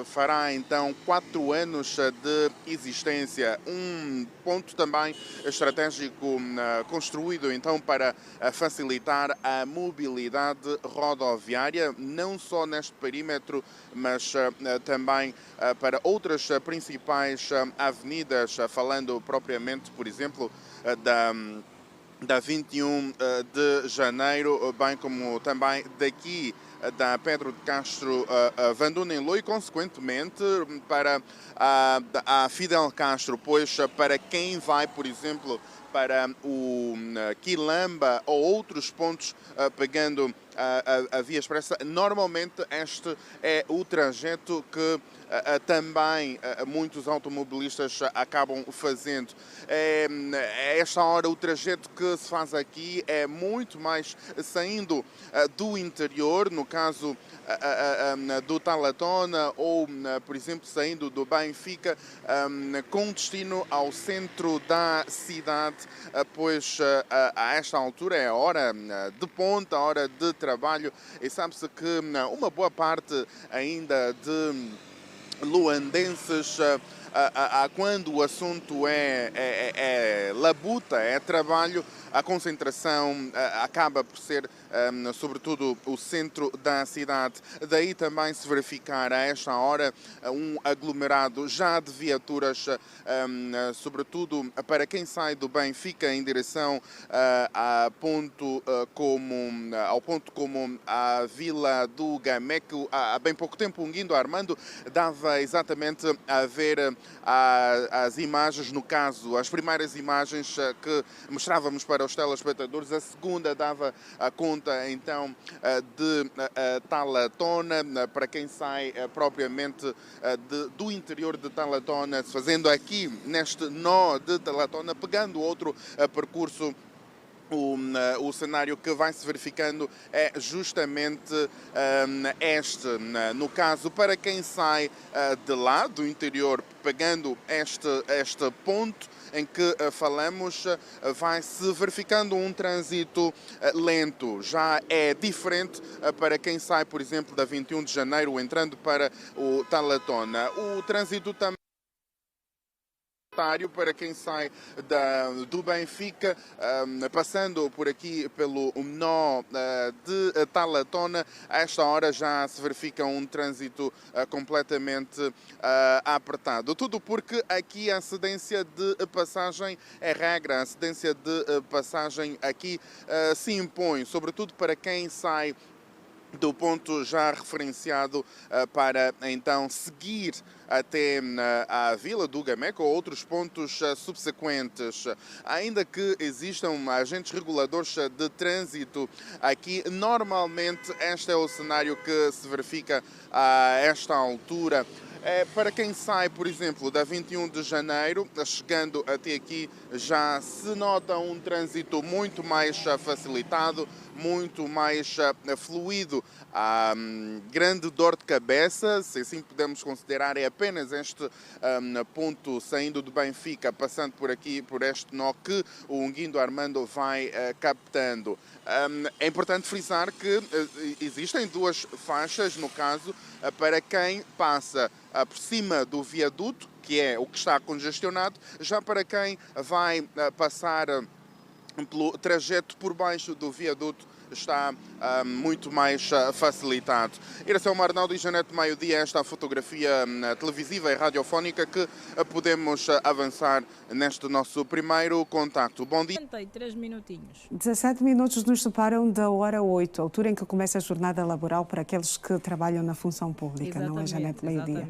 fará então 4 anos de existência. Um ponto também estratégico construído então para facilitar a mobilidade rodoviária, não só neste perímetro, mas também para outras principais avenidas, falando propriamente, por exemplo, da 21 de janeiro, bem como também daqui da Pedro de Castro Van Dunen-Looy, consequentemente para a Fidel Castro, pois para quem vai, por exemplo, para o Quilamba ou outros pontos pegando a Via Expressa, normalmente este é o trajeto que também muitos automobilistas acabam fazendo. A esta hora o trajeto que se faz aqui é muito mais saindo do interior, no caso do Talatona ou, por exemplo, saindo do Benfica, com destino ao centro da cidade, pois a esta altura é a hora de ponta, a hora de trabalho, e sabe-se que uma boa parte ainda de luandenses, quando o assunto é labuta, é trabalho, a concentração acaba por ser, sobretudo, o centro da cidade. Daí também se verificar a esta hora um aglomerado já de viaturas, sobretudo para quem sai do Benfica em direção ao ponto como a Vila do Gameco. Há bem pouco tempo, o Guindo Armando dava exatamente a ver as imagens, no caso, as primeiras imagens que mostrávamos para os telespectadores. A segunda dava a conta, então, de Talatona, para quem sai propriamente do interior de Talatona, fazendo aqui neste nó de Talatona, pegando outro percurso. O cenário que vai se verificando é justamente este. No caso, para quem sai de lá, do interior, pegando este ponto em que falamos, vai-se verificando um trânsito lento. Já é diferente para quem sai, por exemplo, da 21 de janeiro, entrando para o Talatona. O trânsito também para quem sai do Benfica, passando por aqui pelo nó de Talatona. A esta hora já se verifica um trânsito completamente apertado. Tudo porque aqui a cedência de passagem é regra, a cedência de passagem aqui se impõe, sobretudo para quem sai do ponto já referenciado para então seguir até a Vila do Gameco ou outros pontos subsequentes. Ainda que existam agentes reguladores de trânsito aqui, normalmente este é o cenário que se verifica a esta altura. Para quem sai, por exemplo, da 21 de janeiro, chegando até aqui, já se nota um trânsito muito mais facilitado, muito mais fluido. A grande dor de cabeça, se assim podemos considerar, é apenas este ponto saindo do Benfica, passando por aqui, por este nó que o Guindo Armando vai captando. É importante frisar que existem duas faixas, no caso, para quem passa por cima do viaduto, que é o que está congestionado, já para quem vai passar pelo trajeto por baixo do viaduto, está muito mais facilitado. Iracema Arnaldo e Janete Meio-Dia, esta fotografia televisiva e radiofónica que podemos avançar neste nosso primeiro contacto. Bom dia. 33 minutinhos. 17 minutos nos separam da hora 8, a altura em que começa a jornada laboral para aqueles que trabalham na função pública, não é, Janete Meio-Dia?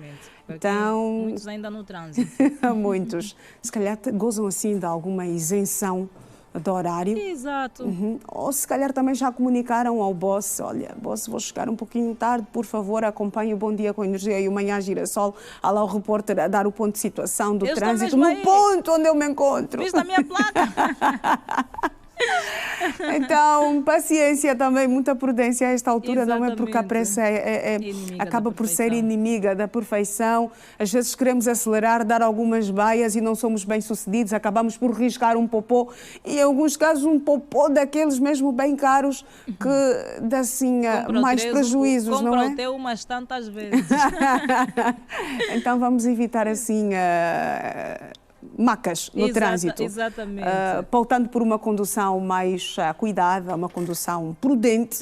Então, muitos ainda no trânsito. Muitos. Se calhar gozam assim de alguma isenção do horário. Exato. Ou se calhar também já comunicaram ao boss: olha, boss, vou chegar um pouquinho tarde, por favor, acompanhe o Bom Dia com Energia e o Manhã Girassol, a lá o repórter a dar o ponto de situação do trânsito no ponto onde eu me encontro. Viste a minha placa? Então, paciência também, muita prudência a esta altura. Exatamente. Não é porque a pressa acaba por ser inimiga da perfeição. Às vezes queremos acelerar, dar algumas baias e não somos bem-sucedidos, acabamos por riscar um popô, e em alguns casos um popô daqueles mesmo bem caros que dá assim mais prejuízos, não é? Compra o teu umas tantas vezes. Então vamos evitar assim macas no trânsito. Exatamente. Pautando por uma condução mais cuidada, uma condução prudente,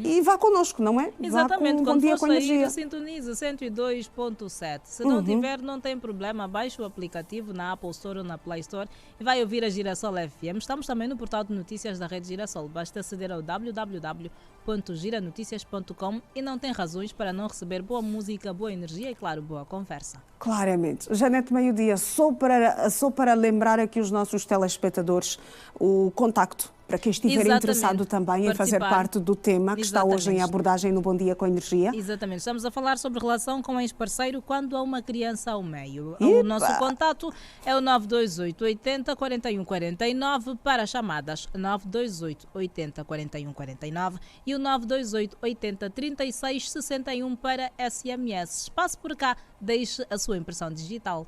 e vá connosco, não é? Exatamente. Bom Dia com Energia. Sintoniza 102.7. Se não tiver, não tem problema. Baixe o aplicativo na Apple Store ou na Play Store e vai ouvir a Girassol FM. Estamos também no portal de notícias da Rede Girassol. Basta aceder ao www.giranoticias.com e não tem razões para não receber boa música, boa energia e, claro, boa conversa. Claramente. Janete Meio-Dia, só para Só para lembrar aqui os nossos telespectadores o contacto, para quem estiver interessado também em fazer parte do tema que está hoje em abordagem no Bom Dia com Energia. Exatamente, estamos a falar sobre relação com ex-parceiro quando há uma criança ao meio. O nosso contato é o 928 80 41 49 para chamadas, 928 80 41 49 e o 928 80 36 61 para SMS. Passe por cá, deixe a sua impressão digital.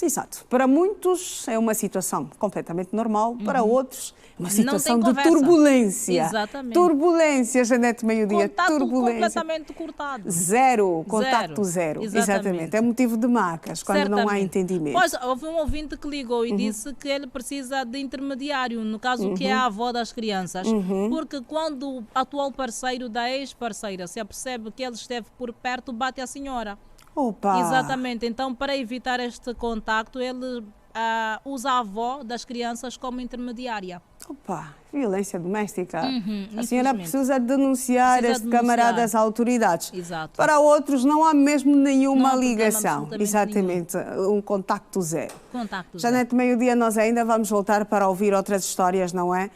Exato. Para muitos é uma situação completamente normal, para outros é uma situação de turbulência. Exatamente. Turbulência, Janete Meio-Dia. Contato turbulência. completamente cortado. Contacto zero. Exatamente. É motivo de macas, quando não há entendimento. Pois, houve um ouvinte que ligou e disse que ele precisa de intermediário, no caso que é a avó das crianças, porque quando o atual parceiro da ex-parceira se apercebe que ele esteve por perto, bate a senhora. Opa. Exatamente, então para evitar este contacto ele usa a avó das crianças como intermediária. Opa, violência doméstica. A senhora precisa denunciar este camarada às autoridades. Exato. Para outros não há mesmo nenhuma ligação. Exatamente, um contacto zero. Janete Meio-Dia, nós ainda vamos voltar para ouvir outras histórias, não é?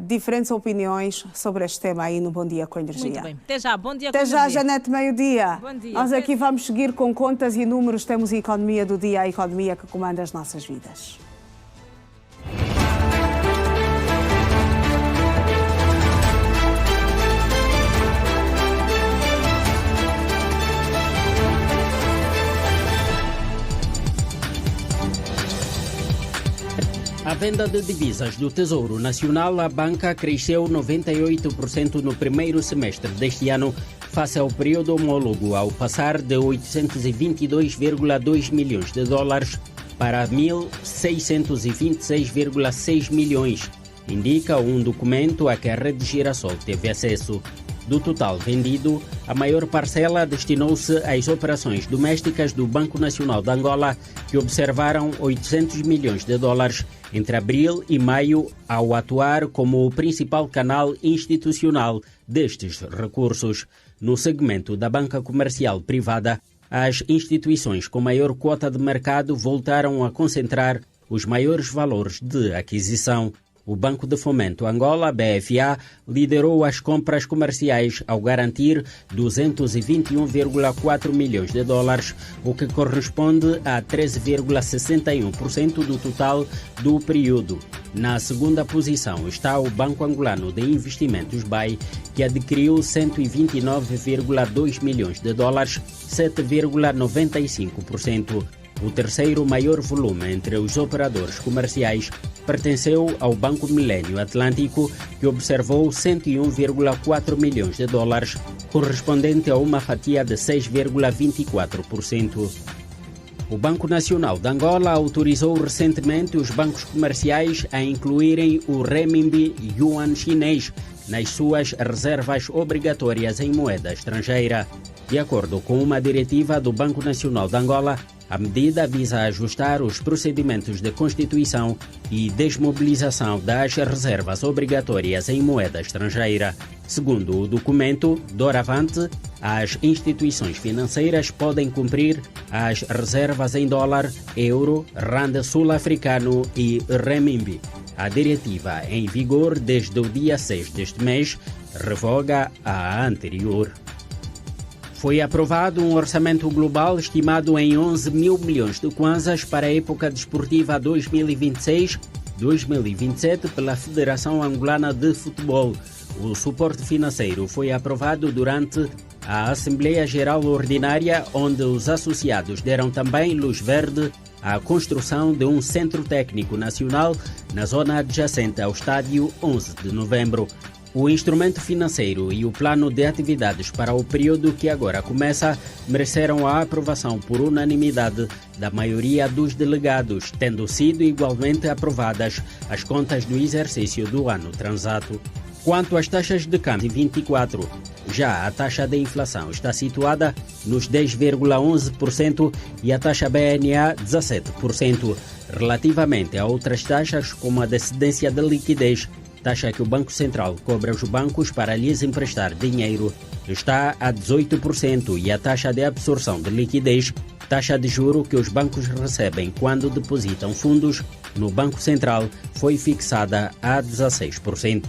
Diferentes opiniões sobre este tema aí no Bom Dia com Energia. Muito bem. Até já, bom dia com Energia. Até já, Janete Meio-Dia. Bom dia. Nós aqui vamos seguir com contas e números. Temos a economia do dia, a economia que comanda as nossas vidas. A venda de divisas do Tesouro Nacional à banca cresceu 98% no primeiro semestre deste ano, face ao período homólogo, ao passar de 822,2 milhões de dólares para 1.626,6 milhões, indica um documento a que a Rede Girassol teve acesso. Do total vendido, a maior parcela destinou-se às operações domésticas do Banco Nacional de Angola, que observaram 800 milhões de dólares entre abril e maio, ao atuar como o principal canal institucional destes recursos. No segmento da banca comercial privada, as instituições com maior quota de mercado voltaram a concentrar os maiores valores de aquisição. O Banco de Fomento Angola, BFA, liderou as compras comerciais ao garantir 221,4 milhões de dólares, o que corresponde a 13,61% do total do período. Na segunda posição está o Banco Angolano de Investimentos BAI, que adquiriu 129,2 milhões de dólares, 7,95%. O terceiro maior volume entre os operadores comerciais pertenceu ao Banco Milênio Atlântico, que observou 101,4 milhões de dólares, correspondente a uma fatia de 6,24%. O Banco Nacional de Angola autorizou recentemente os bancos comerciais a incluírem o renminbi yuan chinês nas suas reservas obrigatórias em moeda estrangeira. De acordo com uma diretiva do Banco Nacional de Angola, a medida visa ajustar os procedimentos de constituição e desmobilização das reservas obrigatórias em moeda estrangeira. Segundo o documento, doravante, as instituições financeiras podem cumprir as reservas em dólar, euro, rand sul-africano e renminbi. A diretiva, em vigor desde o dia 6 deste mês, revoga a anterior. Foi aprovado um orçamento global estimado em 11 mil milhões de kwanzas para a época desportiva 2026-2027 pela Federação Angolana de Futebol. O suporte financeiro foi aprovado durante a Assembleia Geral Ordinária, onde os associados deram também luz verde à construção de um centro técnico nacional na zona adjacente ao estádio 11 de novembro. O instrumento financeiro e o plano de atividades para o período que agora começa mereceram a aprovação por unanimidade da maioria dos delegados, tendo sido igualmente aprovadas as contas do exercício do ano transato. Quanto às taxas de câmbio 24, já a taxa de inflação está situada nos 10,11% e a taxa BNA 17%. Relativamente a outras taxas, como a decedência de liquidez, taxa que o Banco Central cobra aos bancos para lhes emprestar dinheiro, está a 18% e a taxa de absorção de liquidez, taxa de juro que os bancos recebem quando depositam fundos no Banco Central, foi fixada a 16%.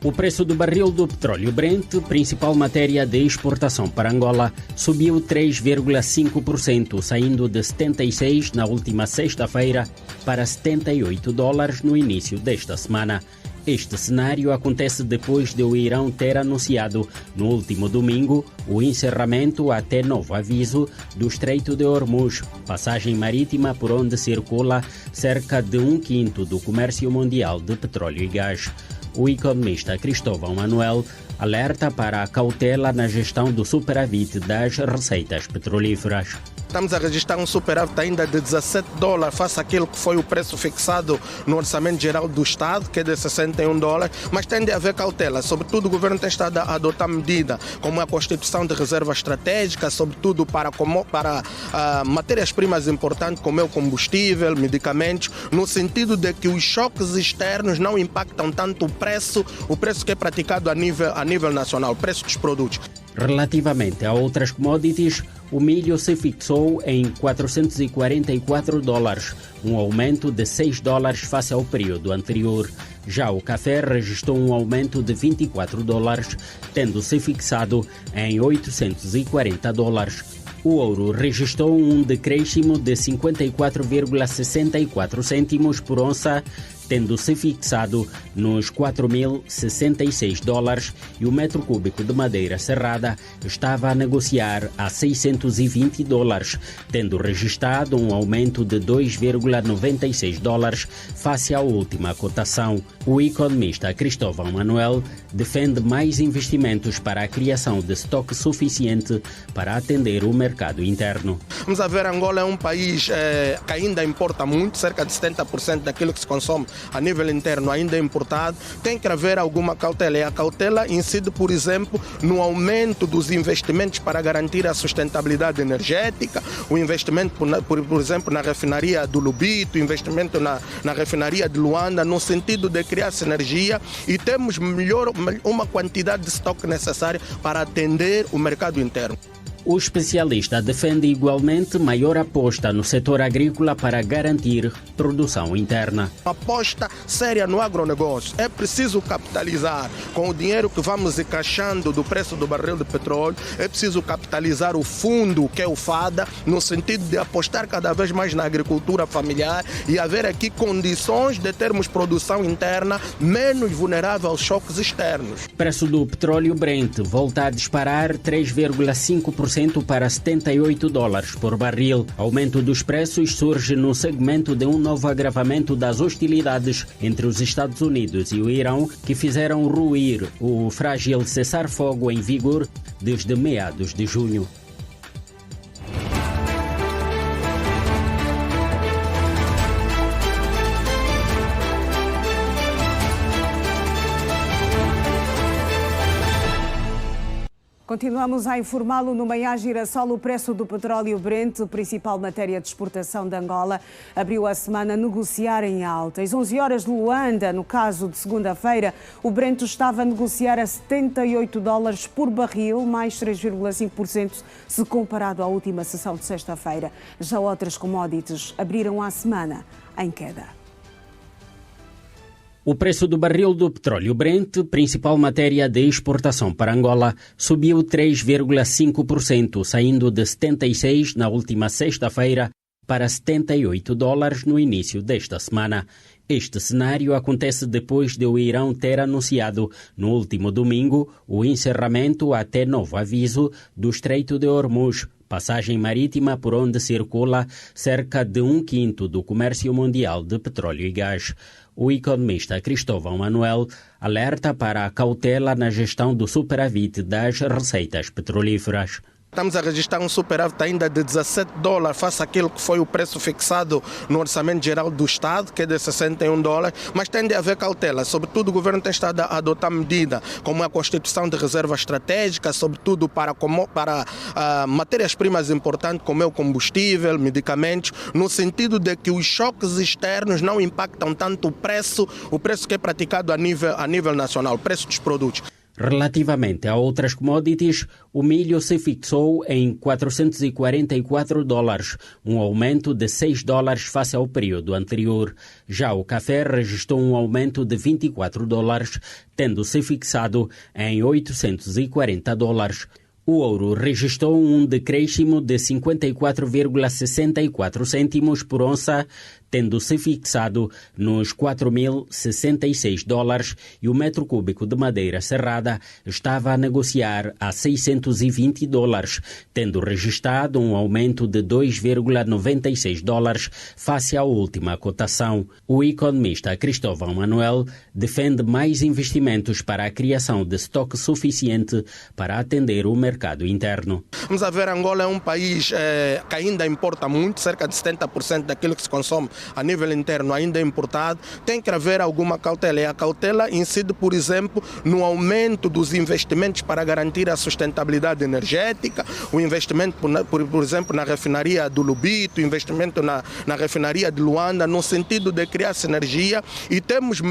O preço do barril do petróleo Brent, principal matéria de exportação para Angola, subiu 3,5%, saindo de 76 na última sexta-feira para $78 no início desta semana. Este cenário acontece depois de o Irão ter anunciado no último domingo o encerramento até novo aviso do Estreito de Hormuz, passagem marítima por onde circula cerca de 1/5 do comércio mundial de petróleo e gás. O economista Cristóvão Manuel alerta para a cautela na gestão do superávit das receitas petrolíferas. Estamos a registrar um superávit ainda de $17 face àquilo que foi o preço fixado no Orçamento Geral do Estado, que é de $61, mas tem de haver cautela. Sobretudo o governo tem estado a adotar medidas como a constituição de reservas estratégicas, sobretudo para matérias-primas importantes como é o combustível, medicamentos, no sentido de que os choques externos não impactam tanto o preço que é praticado a nível nacional, o preço dos produtos. Relativamente a outras commodities, o milho se fixou em $444, um aumento de $6 face ao período anterior. Já o café registrou um aumento de $24, tendo se fixado em $840. O ouro registrou um decréscimo de 54,64 cêntimos por onça, tendo se fixado nos $4.066, e o metro cúbico de madeira serrada estava a negociar a $620, tendo registrado um aumento de $2,96 face à última cotação. O economista Cristóvão Manuel defende mais investimentos para a criação de estoque suficiente para atender o mercado interno. Vamos a ver, Angola é um país que ainda importa muito, cerca de 70% daquilo que se consome a nível interno ainda é importado. Tem que haver alguma cautela, e a cautela incide, por exemplo, no aumento dos investimentos para garantir a sustentabilidade energética, o investimento, por exemplo, na refinaria do Lubito, o investimento na refinaria de Luanda, no sentido de criar sinergia e termos uma quantidade de estoque necessária para atender o mercado interno. O especialista defende igualmente maior aposta no setor agrícola para garantir produção interna. Aposta séria no agronegócio. É preciso capitalizar com o dinheiro que vamos encaixando do preço do barril de petróleo. É preciso capitalizar o fundo, que é o FADA, no sentido de apostar cada vez mais na agricultura familiar e haver aqui condições de termos produção interna menos vulnerável aos choques externos. O preço do petróleo Brent volta a disparar 3,5% para $78 por barril. Aumento dos preços surge no segmento de um novo agravamento das hostilidades entre os Estados Unidos e o Irão, que fizeram ruir o frágil cessar-fogo em vigor desde meados de junho. Continuamos a informá-lo no Manhã Girassol. O preço do petróleo Brent, principal matéria de exportação de Angola, abriu a semana a negociar em alta. Às 11 horas de Luanda, no caso de segunda-feira, o Brent estava a negociar a $78 por barril, mais 3,5% se comparado à última sessão de sexta-feira. Já outras commodities abriram a semana em queda. O preço do barril do petróleo Brent, principal matéria de exportação para Angola, subiu 3,5%, saindo de 76 na última sexta-feira para $78 no início desta semana. Este cenário acontece depois de o Irão ter anunciado no último domingo o encerramento até novo aviso do Estreito de Hormuz, passagem marítima por onde circula cerca de 1/5 do comércio mundial de petróleo e gás. O economista Cristóvão Manuel alerta para a cautela na gestão do superávit das receitas petrolíferas. Estamos a registrar um superávit ainda de $17 face àquilo que foi o preço fixado no Orçamento Geral do Estado, que é de $61, mas tem de haver cautela. Sobretudo o governo tem estado a adotar medidas como a constituição de reserva estratégica, sobretudo para matérias-primas importantes como é o combustível, medicamentos, no sentido de que os choques externos não impactam tanto o preço que é praticado a nível nacional, o preço dos produtos. Relativamente a outras commodities, o milho se fixou em $444, um aumento de $6 face ao período anterior. Já o café registrou um aumento de $24, tendo-se fixado em $840. O ouro registrou um decréscimo de 54,64 cêntimos por onça, tendo-se fixado nos $4.066, e o metro cúbico de madeira serrada estava a negociar a $620, tendo registrado um aumento de $2,96 face à última cotação. O economista Cristóvão Manuel defende mais investimentos para a criação de estoque suficiente para atender o mercado interno. Vamos a ver, Angola é um país que ainda importa muito, cerca de 70% daquilo que se consome a nível interno ainda é importado. Tem que haver alguma cautela, e a cautela incide, por exemplo, no aumento dos investimentos para garantir a sustentabilidade energética, o investimento, por exemplo, na refinaria do Lubito, o investimento na refinaria de Luanda, no sentido de criar sinergia e termos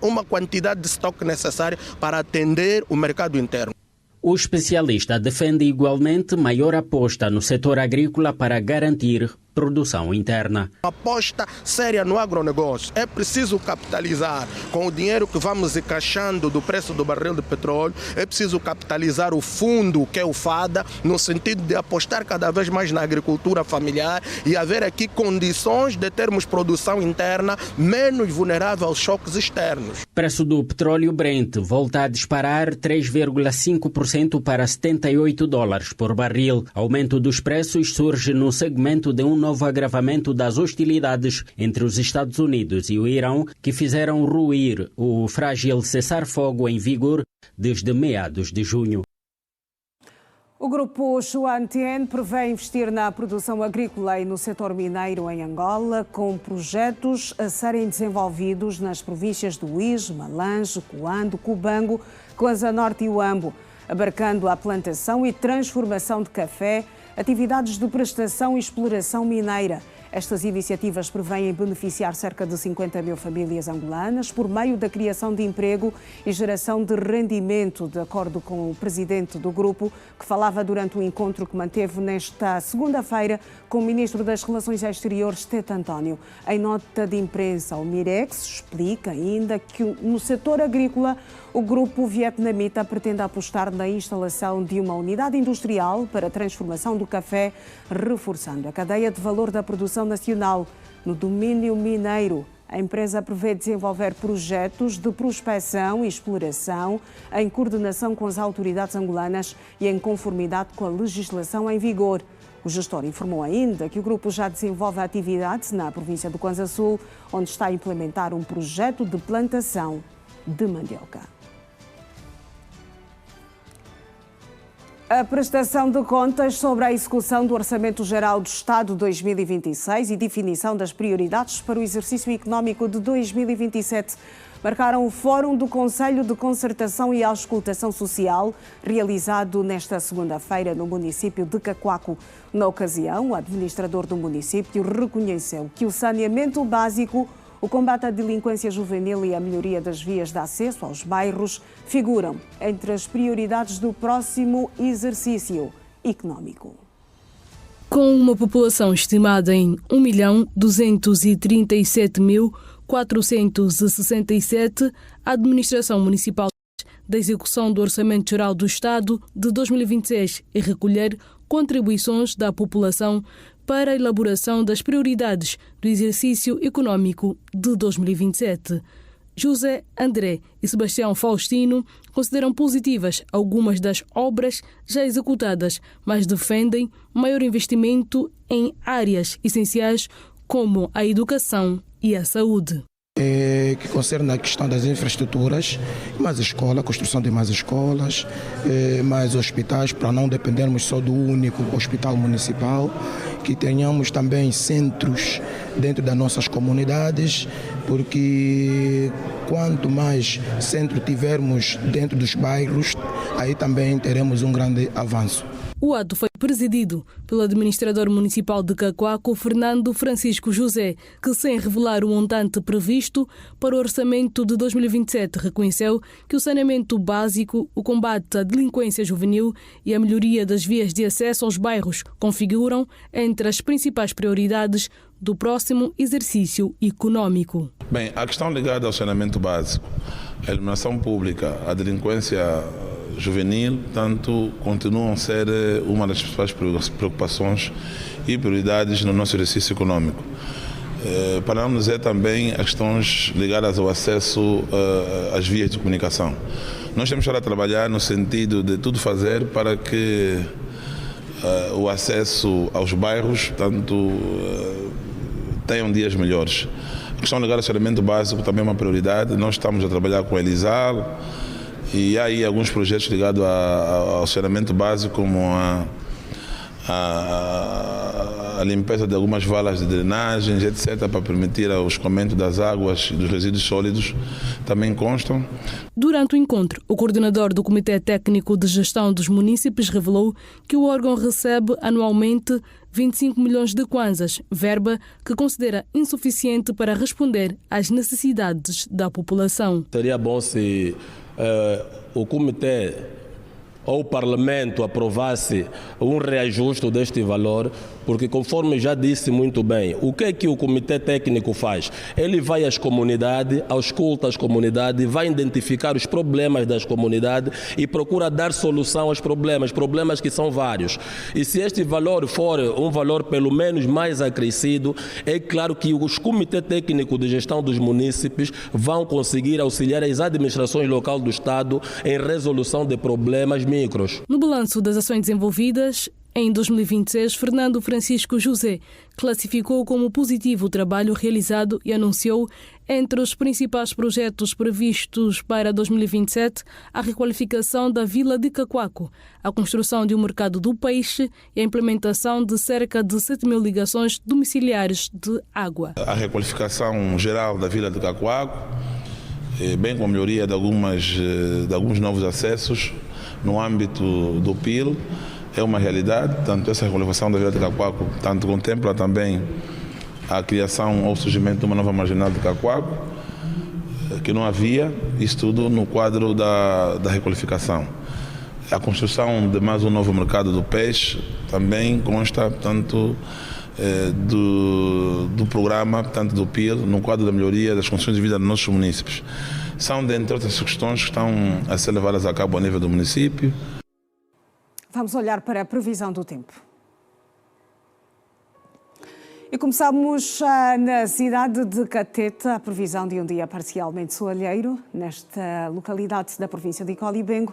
uma quantidade de estoque necessária para atender o mercado interno. O especialista defende igualmente maior aposta no setor agrícola para garantir produção interna. Aposta séria no agronegócio. É preciso capitalizar com o dinheiro que vamos encaixando do preço do barril de petróleo. É preciso capitalizar o fundo, que é o FADA, no sentido de apostar cada vez mais na agricultura familiar e haver aqui condições de termos produção interna menos vulnerável aos choques externos. O preço do petróleo Brent volta a disparar 3,5% para $78 por barril. Aumento dos preços surge no segmento de um novo agravamento das hostilidades entre os Estados Unidos e o Irão, que fizeram ruir o frágil cessar-fogo em vigor desde meados de junho. O grupo Xuantian prevê investir na produção agrícola e no setor mineiro em Angola, com projetos a serem desenvolvidos nas províncias do Uís, Malange, Coando, Cubango, Coanza Norte e Uambo, abarcando a plantação e transformação de café, atividades de prestação e exploração mineira. Estas iniciativas prevêem beneficiar cerca de 50 mil famílias angolanas por meio da criação de emprego e geração de rendimento, de acordo com o presidente do grupo, que falava durante o encontro que manteve nesta segunda-feira com o ministro das Relações Exteriores, Tete António. Em nota de imprensa, o Mirex explica ainda que no setor agrícola o grupo vietnamita pretende apostar na instalação de uma unidade industrial para a transformação do café, reforçando a cadeia de valor da produção nacional. No domínio mineiro, a empresa prevê desenvolver projetos de prospecção e exploração em coordenação com as autoridades angolanas e em conformidade com a legislação em vigor. O gestor informou ainda que o grupo já desenvolve atividades na província do Kwanza Sul, onde está a implementar um projeto de plantação de mandioca. A prestação de contas sobre a execução do Orçamento Geral do Estado 2026 e definição das prioridades para o exercício económico de 2027 marcaram o Fórum do Conselho de Concertação e Auscultação Social, realizado nesta segunda-feira no município de Cacoaco. Na ocasião, o administrador do município reconheceu que o saneamento básico, o combate à delinquência juvenil e a melhoria das vias de acesso aos bairros figuram entre as prioridades do próximo exercício económico. Com uma população estimada em 1.237.467, a Administração Municipal da execução do Orçamento Geral do Estado de 2026 e recolher contribuições da população para a elaboração das prioridades do exercício econômico de 2027. José André e Sebastião Faustino consideram positivas algumas das obras já executadas, mas defendem maior investimento em áreas essenciais como a educação e a saúde. que concerne a questão das infraestruturas, mais escola, construção de mais escolas, mais hospitais, para não dependermos só do único hospital municipal, que tenhamos também centros dentro das nossas comunidades, porque quanto mais centro tivermos dentro dos bairros, aí também teremos um grande avanço. O ato foi presidido pelo administrador municipal de Cacoaco, Fernando Francisco José, que, sem revelar o montante previsto para o orçamento de 2027, reconheceu que o saneamento básico, o combate à delinquência juvenil e a melhoria das vias de acesso aos bairros configuram entre as principais prioridades do próximo exercício econômico. Bem, a questão ligada ao saneamento básico, a iluminação pública, a delinquência juvenil, tanto continuam a ser uma das principais preocupações e prioridades no nosso exercício econômico. Para não dizer também as questões ligadas ao acesso às vias de comunicação. Nós temos que estar a trabalhar no sentido de tudo fazer para que o acesso aos bairros tenham dias melhores. A questão ligada ao saneamento básico também é uma prioridade. Nós estamos a trabalhar com a Elisal, e há aí alguns projetos ligados ao saneamento básico, como a limpeza de algumas valas de drenagens, etc., para permitir o escoamento das águas e dos resíduos sólidos, também constam. Durante o encontro, o coordenador do Comitê Técnico de Gestão dos Munícipes revelou que o órgão recebe anualmente 25 milhões de kwanzas, verba que considera insuficiente para responder às necessidades da população. Seria bom se o Comitê ou o Parlamento aprovasse um reajuste deste valor, porque, conforme já disse muito bem, o que é que o Comitê Técnico faz? Ele vai às comunidades, ausculta as comunidades, vai identificar os problemas das comunidades e procura dar solução aos problemas que são vários. E se este valor for um valor pelo menos mais acrescido, é claro que os Comitês Técnicos de Gestão dos Munícipes vão conseguir auxiliar as administrações locais do Estado em resolução de problemas micros. No balanço das ações desenvolvidas, em 2026, Fernando Francisco José classificou como positivo o trabalho realizado e anunciou, entre os principais projetos previstos para 2027, a requalificação da Vila de Cacoaco, a construção de um mercado do peixe e a implementação de cerca de 7 mil ligações domiciliares de água. A requalificação geral da Vila de Cacoaco, bem como a melhoria de alguns novos acessos no âmbito do PIL, é uma realidade. Tanto essa requalificação da Vila de Cacoaco contempla também a criação ou surgimento de uma nova marginal de Cacoaco, que não havia, isso tudo no quadro da requalificação. A construção de mais um novo mercado do peixe também consta, portanto, do programa, tanto do PIL, no quadro da melhoria das condições de vida dos nossos municípios. São, dentre outras questões, que estão a ser levadas a cabo a nível do município. Vamos olhar para a previsão do tempo. E começamos na cidade de Catete, a previsão de um dia parcialmente soalheiro, nesta localidade da província de Colibengo.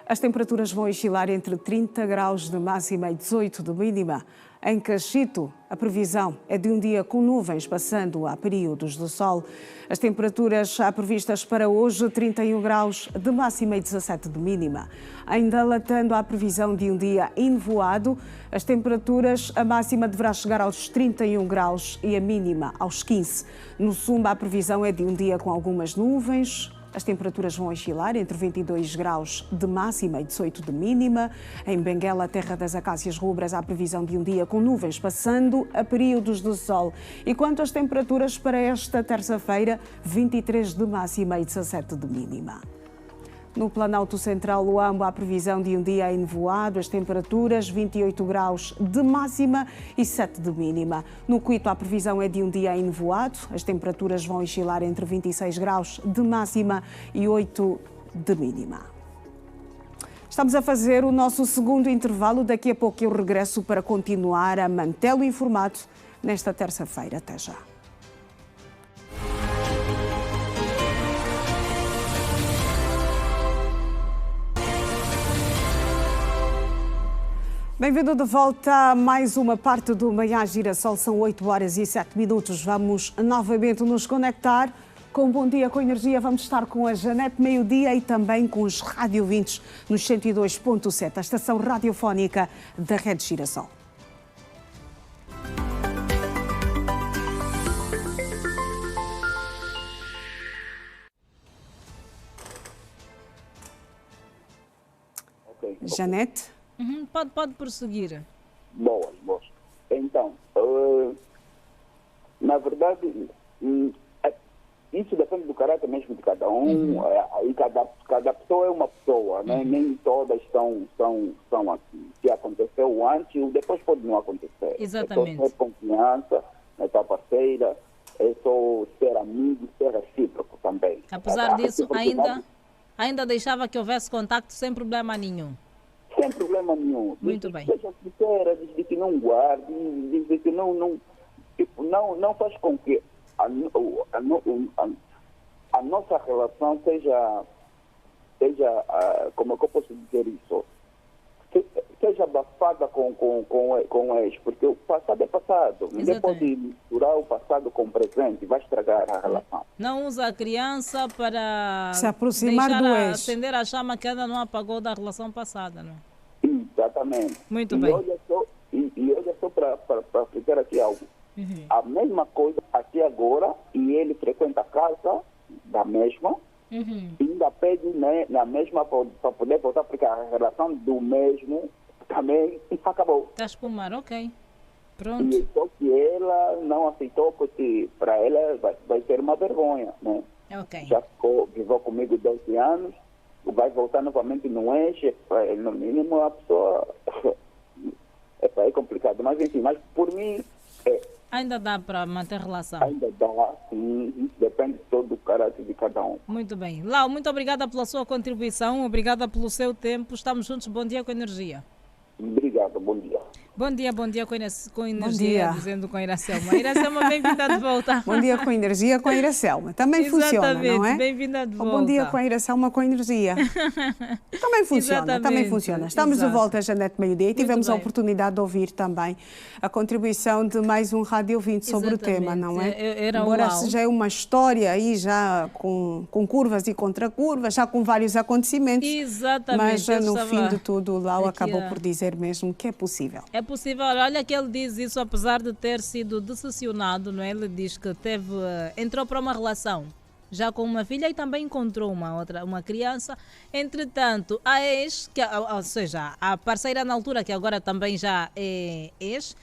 As temperaturas vão oscilar entre 30 graus de máxima e 18 de mínima. Em Cachito, a previsão é de um dia com nuvens, passando a períodos de sol. As temperaturas já previstas para hoje, 31 graus de máxima e 17 de mínima. Ainda latando a previsão de um dia enevoado, as temperaturas, a máxima deverá chegar aos 31 graus e a mínima aos 15. No Sumba, a previsão é de um dia com algumas nuvens. As temperaturas vão oscilar entre 22 graus de máxima e 18 de mínima. Em Benguela, terra das acácias rubras, há previsão de um dia com nuvens, passando a períodos de sol. E quanto às temperaturas para esta terça-feira, 23 de máxima e 17 de mínima. No Planalto Central, Luambo, há previsão de um dia enevoado, as temperaturas 28 graus de máxima e 7 de mínima. No Cuito, a previsão é de um dia enevoado, as temperaturas vão oscilar entre 26 graus de máxima e 8 de mínima. Estamos a fazer o nosso segundo intervalo, daqui a pouco eu regresso para continuar a mantê-lo informado nesta terça-feira. Até já. Bem-vindo de volta a mais uma parte do Manhã Girassol. São 8 horas e 7 minutos. Vamos novamente nos conectar Com Bom Dia com Energia vamos estar com a Janete meio-dia e também com os rádio ouvintes nos 102.7, a estação radiofónica da Rede Girassol. Janete? Pode prosseguir. Boas. Então, na verdade, isso depende do caráter mesmo de cada um. E cada pessoa é uma pessoa, né? Nem todas são assim. Se aconteceu antes, depois pode não acontecer. Exatamente. É só ter confiança na tua parceira, é só ser amigo, ser recíproco também. Apesar disso, ainda deixava que houvesse contacto sem problema nenhum. Sem problema nenhum. Muito bem. Seja sincera, desde que não guarde, desde que não faz com que a nossa relação seja como é que eu posso dizer isso? Seja abafada com o ex, porque o passado é passado. Ninguém pode misturar o passado com o presente, vai estragar a relação. Não usa a criança para se aproximar do ex. Acender a chama que ainda não apagou da relação passada, não é? Exatamente. Muito bem. Olha só para ficar aqui algo. A mesma coisa aqui agora, e ele frequenta a casa da mesma, e ainda pede, né, na mesma para poder voltar, porque a relação do mesmo também acabou. Está a espumar, ok. Pronto. E só que ela não aceitou, porque para ela vai ser uma vergonha, né? Ok. Já viveu comigo 12 anos, vai voltar novamente no ex, no mínimo a pessoa é complicado, mas enfim, mas por mim ainda dá para manter relação? Ainda dá, sim, depende todo do caráter de cada um. Muito bem. Lau, muito obrigada pela sua contribuição, obrigada pelo seu tempo, estamos juntos, Bom Dia com Energia. Obrigado, bom dia. Bom dia com energia, dizendo com Iracelma. Iracelma, bem-vinda de volta. Bom dia com energia com a Iracelma. Também funciona, não é? Bem-vinda de volta. Bom dia com a Iracelma com energia. Também funciona, também funciona. Estamos de volta, Janete meio-dia, e tivemos a oportunidade de ouvir também a contribuição de mais um rádio ouvinte sobre o tema, não é? Embora seja uma história aí já com curvas e contracurvas, já com vários acontecimentos. Exatamente. Mas no fim de tudo, o Lau acabou por dizer mesmo que é possível. É possível, olha que ele diz isso apesar de ter sido decepcionado, não é? Ele diz que entrou para uma relação já com uma filha e também encontrou uma criança. Entretanto, a ex, ou seja, a parceira na altura, que agora também já é ex,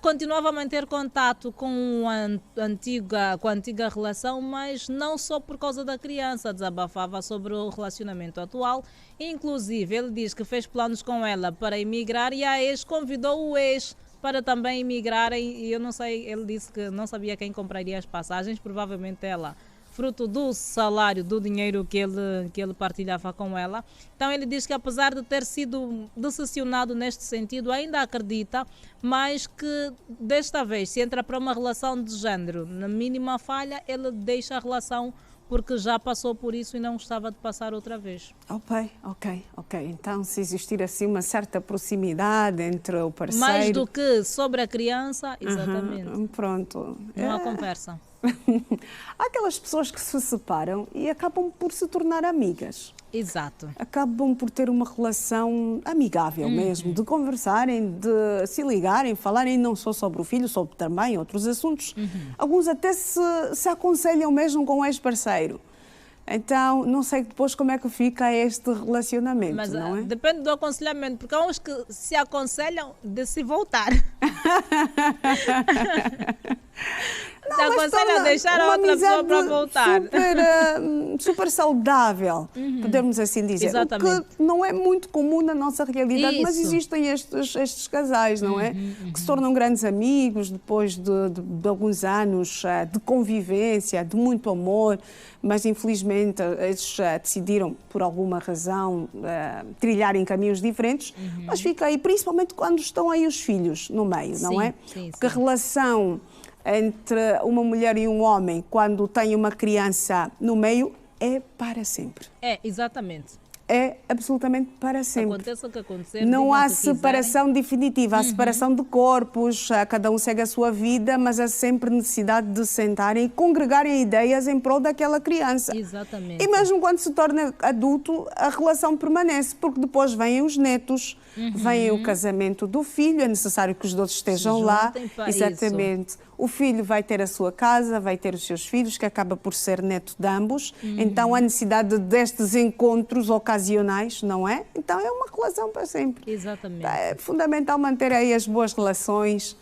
continuava a manter contato com a antiga relação, mas não só por causa da criança, desabafava sobre o relacionamento atual. Inclusive, ele diz que fez planos com ela para emigrar e a ex convidou o ex para também emigrarem. E eu não sei, ele disse que não sabia quem compraria as passagens, provavelmente ela, fruto do salário, do dinheiro que ele partilhava com ela. Então ele diz que apesar de ter sido decepcionado neste sentido, ainda acredita, mas que desta vez, se entra para uma relação de género, na mínima falha, ele deixa a relação porque já passou por isso e não gostava de passar outra vez. Ok. Então, se existir assim uma certa proximidade entre o parceiro... Mais do que sobre a criança, exatamente. Pronto. Não há conversa. Há aquelas pessoas que se separam e acabam por se tornar amigas. Exato. Acabam por ter uma relação amigável mesmo, de conversarem, de se ligarem, falarem não só sobre o filho, sobre também outros assuntos. Alguns até se aconselham mesmo com o ex-parceiro. Então, não sei depois como é que fica este relacionamento, mas, não é? Depende do aconselhamento, porque há uns que se aconselham de se voltar. Se aconselham a deixar a outra pessoa para voltar. Super saudável, podemos assim dizer. Exatamente. O que não é muito comum na nossa realidade, mas existem estes casais, não é? Que se tornam grandes amigos depois de alguns anos de convivência, de muito amor, mas infelizmente eles decidiram, por alguma razão, trilharem caminhos diferentes, mas fica aí, principalmente quando estão aí os filhos no meio, não é? Porque a relação entre uma mulher e um homem, quando tem uma criança no meio, é para sempre. Exatamente. é absolutamente para sempre. Aconteça o que acontecer, não há digam o que separação definitiva, há separação de corpos, cada um segue a sua vida, mas há sempre necessidade de sentarem e congregarem ideias em prol daquela criança. Exatamente. E mesmo quando se torna adulto, a relação permanece, porque depois vêm os netos, vem o casamento do filho, é necessário que os dois estejam lá. Exatamente. Isso. O filho vai ter a sua casa, vai ter os seus filhos, que acaba por ser neto de ambos. Então há necessidade destes encontros ocasionais, não é? Então é uma relação para sempre. Exatamente. É fundamental manter aí as boas relações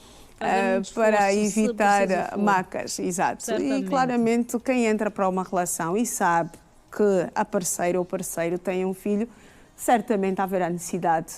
para evitar macas. Exato. Certamente. E claramente quem entra para uma relação e sabe que a parceira ou parceiro tem um filho, certamente haverá necessidade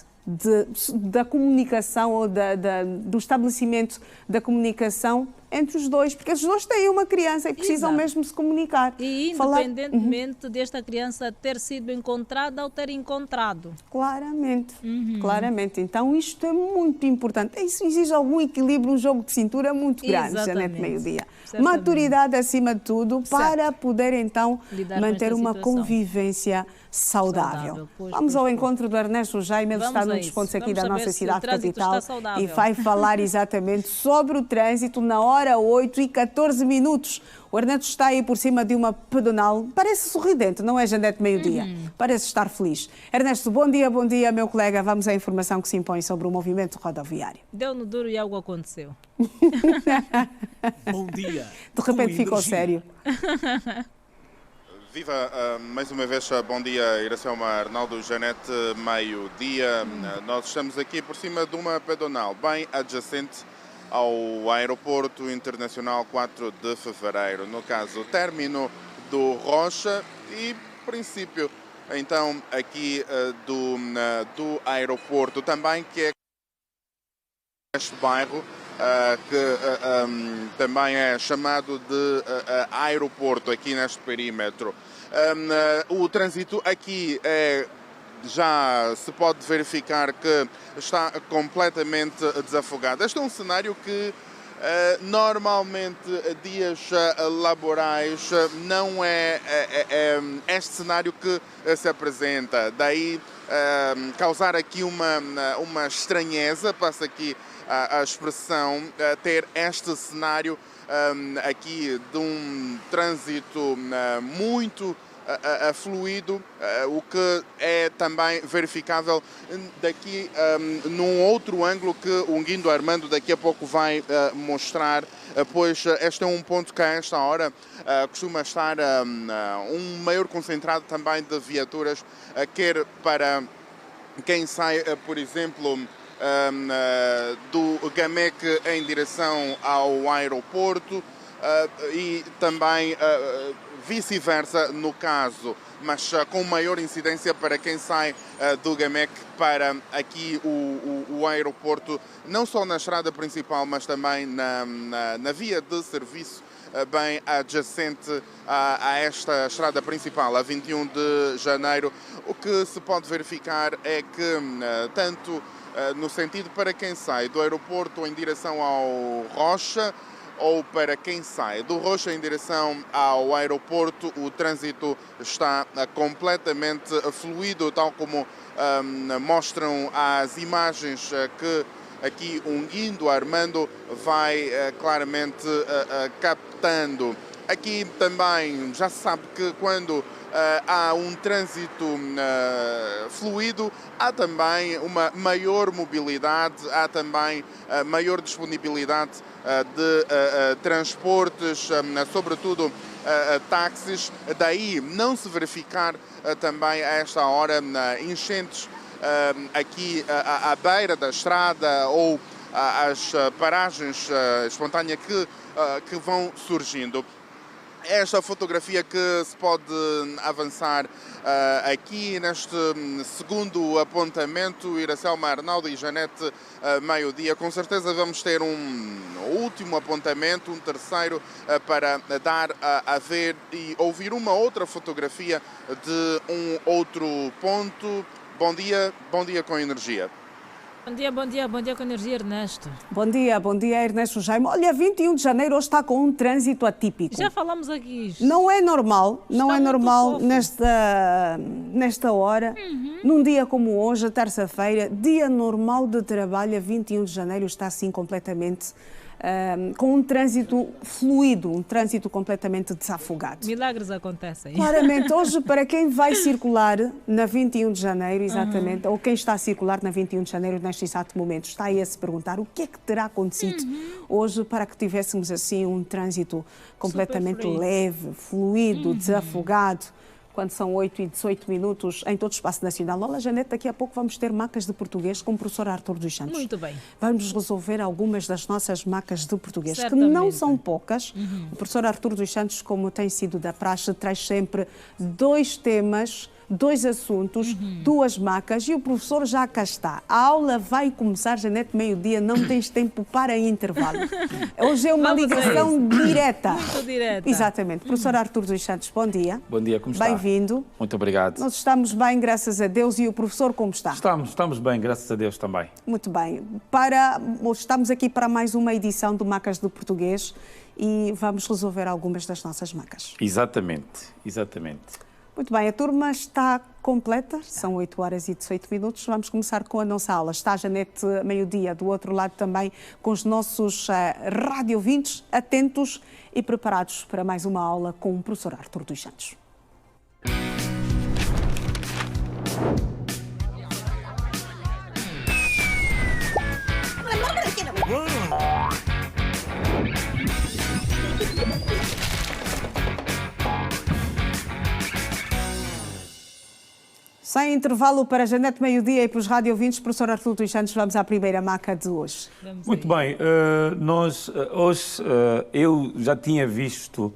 da comunicação ou do estabelecimento da comunicação entre os dois, porque os dois têm uma criança e precisam mesmo se comunicar. E independentemente desta criança ter sido encontrada ou ter encontrado. Claramente, claramente. Então isto é muito importante. Isso exige algum equilíbrio, um jogo de cintura muito grande, Janete Meio-Dia. Maturidade acima de tudo, para poder então manter uma convivência saudável. Vamos ao encontro do Ernesto Jaime, ele está nos pontos aqui da nossa cidade capital e vai falar exatamente sobre o trânsito na hora 8h14. O Ernesto está aí por cima de uma pedonal, parece sorridente, não é, Janete Meio-Dia? Parece estar feliz. Ernesto, bom dia, meu colega. Vamos à informação que se impõe sobre o movimento rodoviário. Deu no duro e algo aconteceu. Bom dia. De repente ficou sério. Viva, mais uma vez, bom dia, Iracelma, Arnaldo, Janete, meio-dia. Nós estamos aqui por cima de uma pedonal, bem adjacente ao Aeroporto Internacional 4 de Fevereiro, no caso, o término do Rocha e princípio, então, aqui do aeroporto também, que é este bairro, que também é chamado de aeroporto aqui neste perímetro. O trânsito aqui já se pode verificar que está completamente desafogado. Este é um cenário que normalmente dias laborais não é este cenário que se apresenta. Daí causar aqui uma estranheza, passa aqui a expressão, ter este cenário aqui de um trânsito muito fluido, o que é também verificável daqui num outro ângulo que o Guindo Armando daqui a pouco vai mostrar, pois este é um ponto que a esta hora costuma estar um maior concentrado também de viaturas, quer para quem sai, por exemplo, do Gamec em direção ao aeroporto e também vice-versa no caso, mas com maior incidência para quem sai do Gamec para aqui o aeroporto, não só na estrada principal, mas também na via de serviço bem adjacente a esta estrada principal, a 21 de janeiro. O que se pode verificar é que tanto no sentido para quem sai do aeroporto em direção ao Rocha, ou para quem sai do Rocha em direção ao aeroporto, o trânsito está completamente fluido, tal como mostram as imagens que aqui o Guindo Armando vai claramente captando. Aqui também já se sabe que quando há um trânsito fluido, há também uma maior mobilidade, há também maior disponibilidade de transportes, sobretudo táxis. Daí não se verificar também a esta hora enchentes aqui à beira da estrada ou as paragens espontâneas que vão surgindo. Esta fotografia que se pode avançar aqui neste segundo apontamento, Iracelma, Arnaldo e Janete, meio-dia. Com certeza vamos ter um último apontamento, um terceiro, para dar a ver e ouvir uma outra fotografia de um outro ponto. Bom dia com energia. Bom dia com energia, Ernesto. Bom dia, Ernesto Jaime. Olha, 21 de janeiro hoje está com um trânsito atípico. Já falamos aqui. Não é normal, nesta hora, num dia como hoje, terça-feira, dia normal de trabalho, a 21 de janeiro está assim completamente com um trânsito fluido, um trânsito completamente desafogado. Milagres acontecem. Claramente, hoje, para quem vai circular na 21 de janeiro, exatamente, ou quem está a circular na 21 de janeiro neste exato momento, está aí a se perguntar o que é que terá acontecido hoje para que tivéssemos assim um trânsito completamente leve, fluido, desafogado, quando são 8h18 em todo o espaço nacional. Olá, Janete, daqui a pouco vamos ter macas de português com o professor Artur dos Santos. Muito bem. Vamos resolver algumas das nossas macas de português, Certamente. que não são poucas. O professor Artur dos Santos, como tem sido da praxe, traz sempre 2 temas, 2 assuntos, 2 macas, e o professor já cá está. A aula vai começar, Janete, meio-dia, não tens tempo para intervalo. Hoje é uma ligação direta. Muito direta. Exatamente. Professor Artur dos Santos, bom dia. Bom dia, como está? Bem-vindo. Muito obrigado. Nós estamos bem, graças a Deus, e o professor como está? Estamos bem, graças a Deus também. Muito bem. Estamos aqui para mais uma edição do Macas do Português e vamos resolver algumas das nossas macas. Exatamente. Muito bem, a turma está completa, são 8h18. Vamos começar com a nossa aula. Está a Janete, meio-dia, do outro lado também, com os nossos radiovintes atentos e preparados para mais uma aula com o professor Artur dos Santos. Sem intervalo para Janete, meio-dia, e para os radiovintes, professor Artur dos Santos, vamos à primeira maca de hoje. Muito bem, hoje eu já tinha visto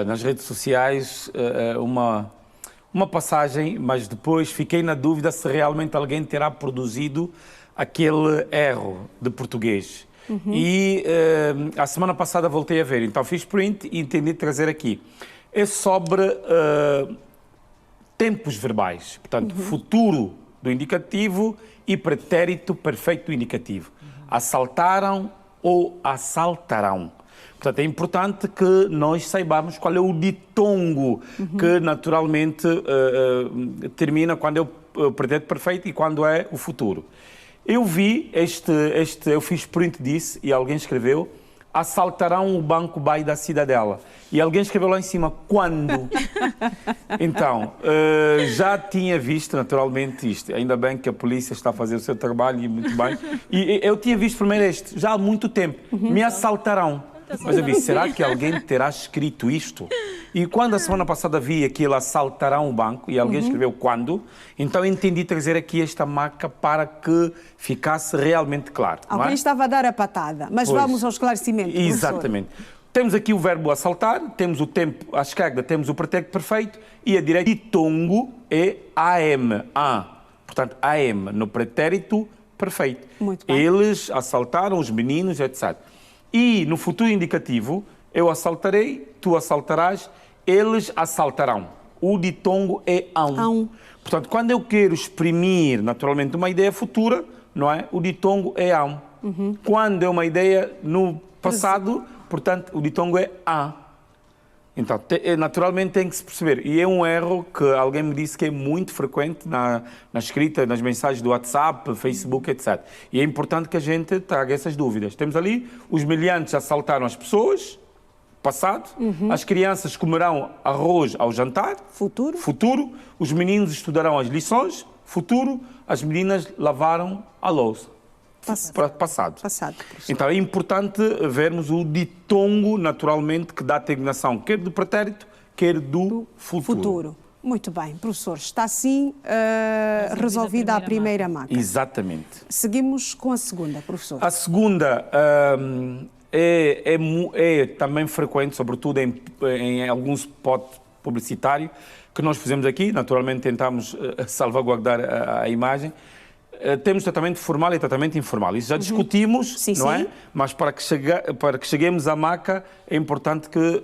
nas redes sociais uma passagem, mas depois fiquei na dúvida se realmente alguém terá produzido aquele erro de português. E a semana passada voltei a ver, então fiz print e entendi trazer aqui. É sobre tempos verbais, portanto, futuro do indicativo e pretérito perfeito do indicativo. Assaltaram ou assaltarão. Portanto, é importante que nós saibamos qual é o ditongo que naturalmente termina quando é o pretérito perfeito e quando é o futuro. Eu vi eu fiz print disso e alguém escreveu: assaltarão o Banco BAI da Cidadela. E alguém escreveu lá em cima, quando? Então, já tinha visto naturalmente isto. Ainda bem que a polícia está a fazer o seu trabalho, e muito bem. E eu tinha visto primeiro este, já há muito tempo. Me assaltarão. Mas eu vi, será que alguém terá escrito isto? E quando a semana passada vi aquilo, assaltarão o banco, e alguém escreveu quando, então eu entendi trazer aqui esta marca para que ficasse realmente claro. Alguém estava a dar a patada, mas vamos ao esclarecimento. Exatamente. Temos aqui o verbo assaltar, temos o tempo à esquerda, temos o pretérito perfeito, e à direita, ditongo é am, portanto, am no pretérito perfeito. Muito bem. Eles assaltaram, os meninos, etc. E no futuro indicativo, eu assaltarei, tu assaltarás, eles assaltarão. O ditongo é ão. Portanto, quando eu quero exprimir naturalmente uma ideia futura, não é? O ditongo é ão. Quando é uma ideia no passado, portanto, o ditongo é a. Então, naturalmente tem que se perceber. E é um erro que alguém me disse que é muito frequente na escrita, nas mensagens do WhatsApp, Facebook, etc. E é importante que a gente traga essas dúvidas. Temos ali, os meliantes assaltaram as pessoas, passado. As crianças comerão arroz ao jantar, futuro. Os meninos estudarão as lições, futuro. As meninas lavaram a louça. Passado. Então é importante vermos o ditongo, naturalmente, que dá a terminação quer do pretérito, quer do futuro. Muito bem, professor. Está assim resolvida a primeira maca. Exatamente. Seguimos com a segunda, professor. A segunda é também frequente, sobretudo em alguns spots publicitários que nós fizemos aqui. Naturalmente tentamos salvaguardar a imagem. Temos tratamento formal e tratamento informal. Isso já discutimos, não é? Mas para que cheguemos à maca, é importante que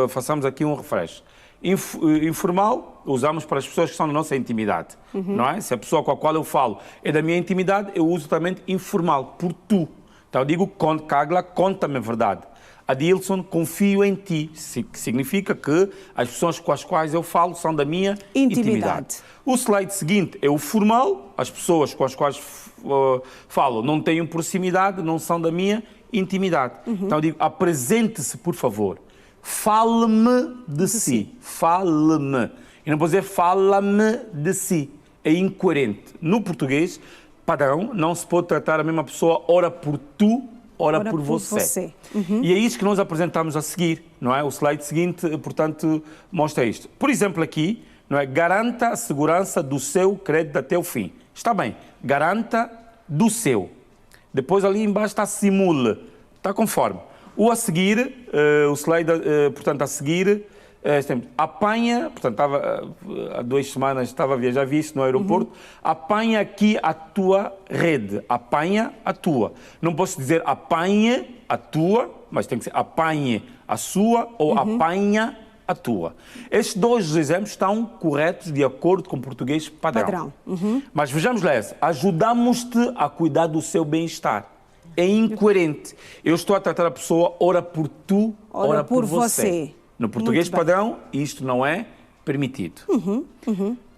façamos aqui um refresh. Informal, usamos para as pessoas que são da nossa intimidade, não é? Se a pessoa com a qual eu falo é da minha intimidade, eu uso também informal, por tu. Então eu digo, Cagla, conta-me a verdade. Adilson, confio em ti, que significa que as pessoas com as quais eu falo são da minha intimidade. O slide seguinte é o formal, as pessoas com as quais falo não tenho proximidade, não são da minha intimidade. Então eu digo, apresente-se, por favor. Fale-me de si. Fale-me. E não posso dizer fala-me de si. É incoerente. No português padrão, não se pode tratar a mesma pessoa ora por tu, ora por você. E é isso que nós apresentamos a seguir, não é? O slide seguinte, portanto, mostra isto. Por exemplo, aqui, não é? Garanta a segurança do seu crédito até o fim. Está bem, garanta do seu. Depois ali embaixo está simule, está conforme. O a seguir, o slide, portanto, a seguir, apanha, portanto, há 2 semanas estava a viajar, vi isso no aeroporto, apanha aqui a tua rede, apanha a tua. Não posso dizer apanhe a tua, mas tem que ser apanhe a sua ou apanha a tua. Estes 2 exemplos estão corretos de acordo com o português padrão. Mas vejamos lá, ajudamos-te a cuidar do seu bem-estar. É incoerente. Eu estou a tratar a pessoa ora por tu, ora por você. No português padrão, isto não é permitido.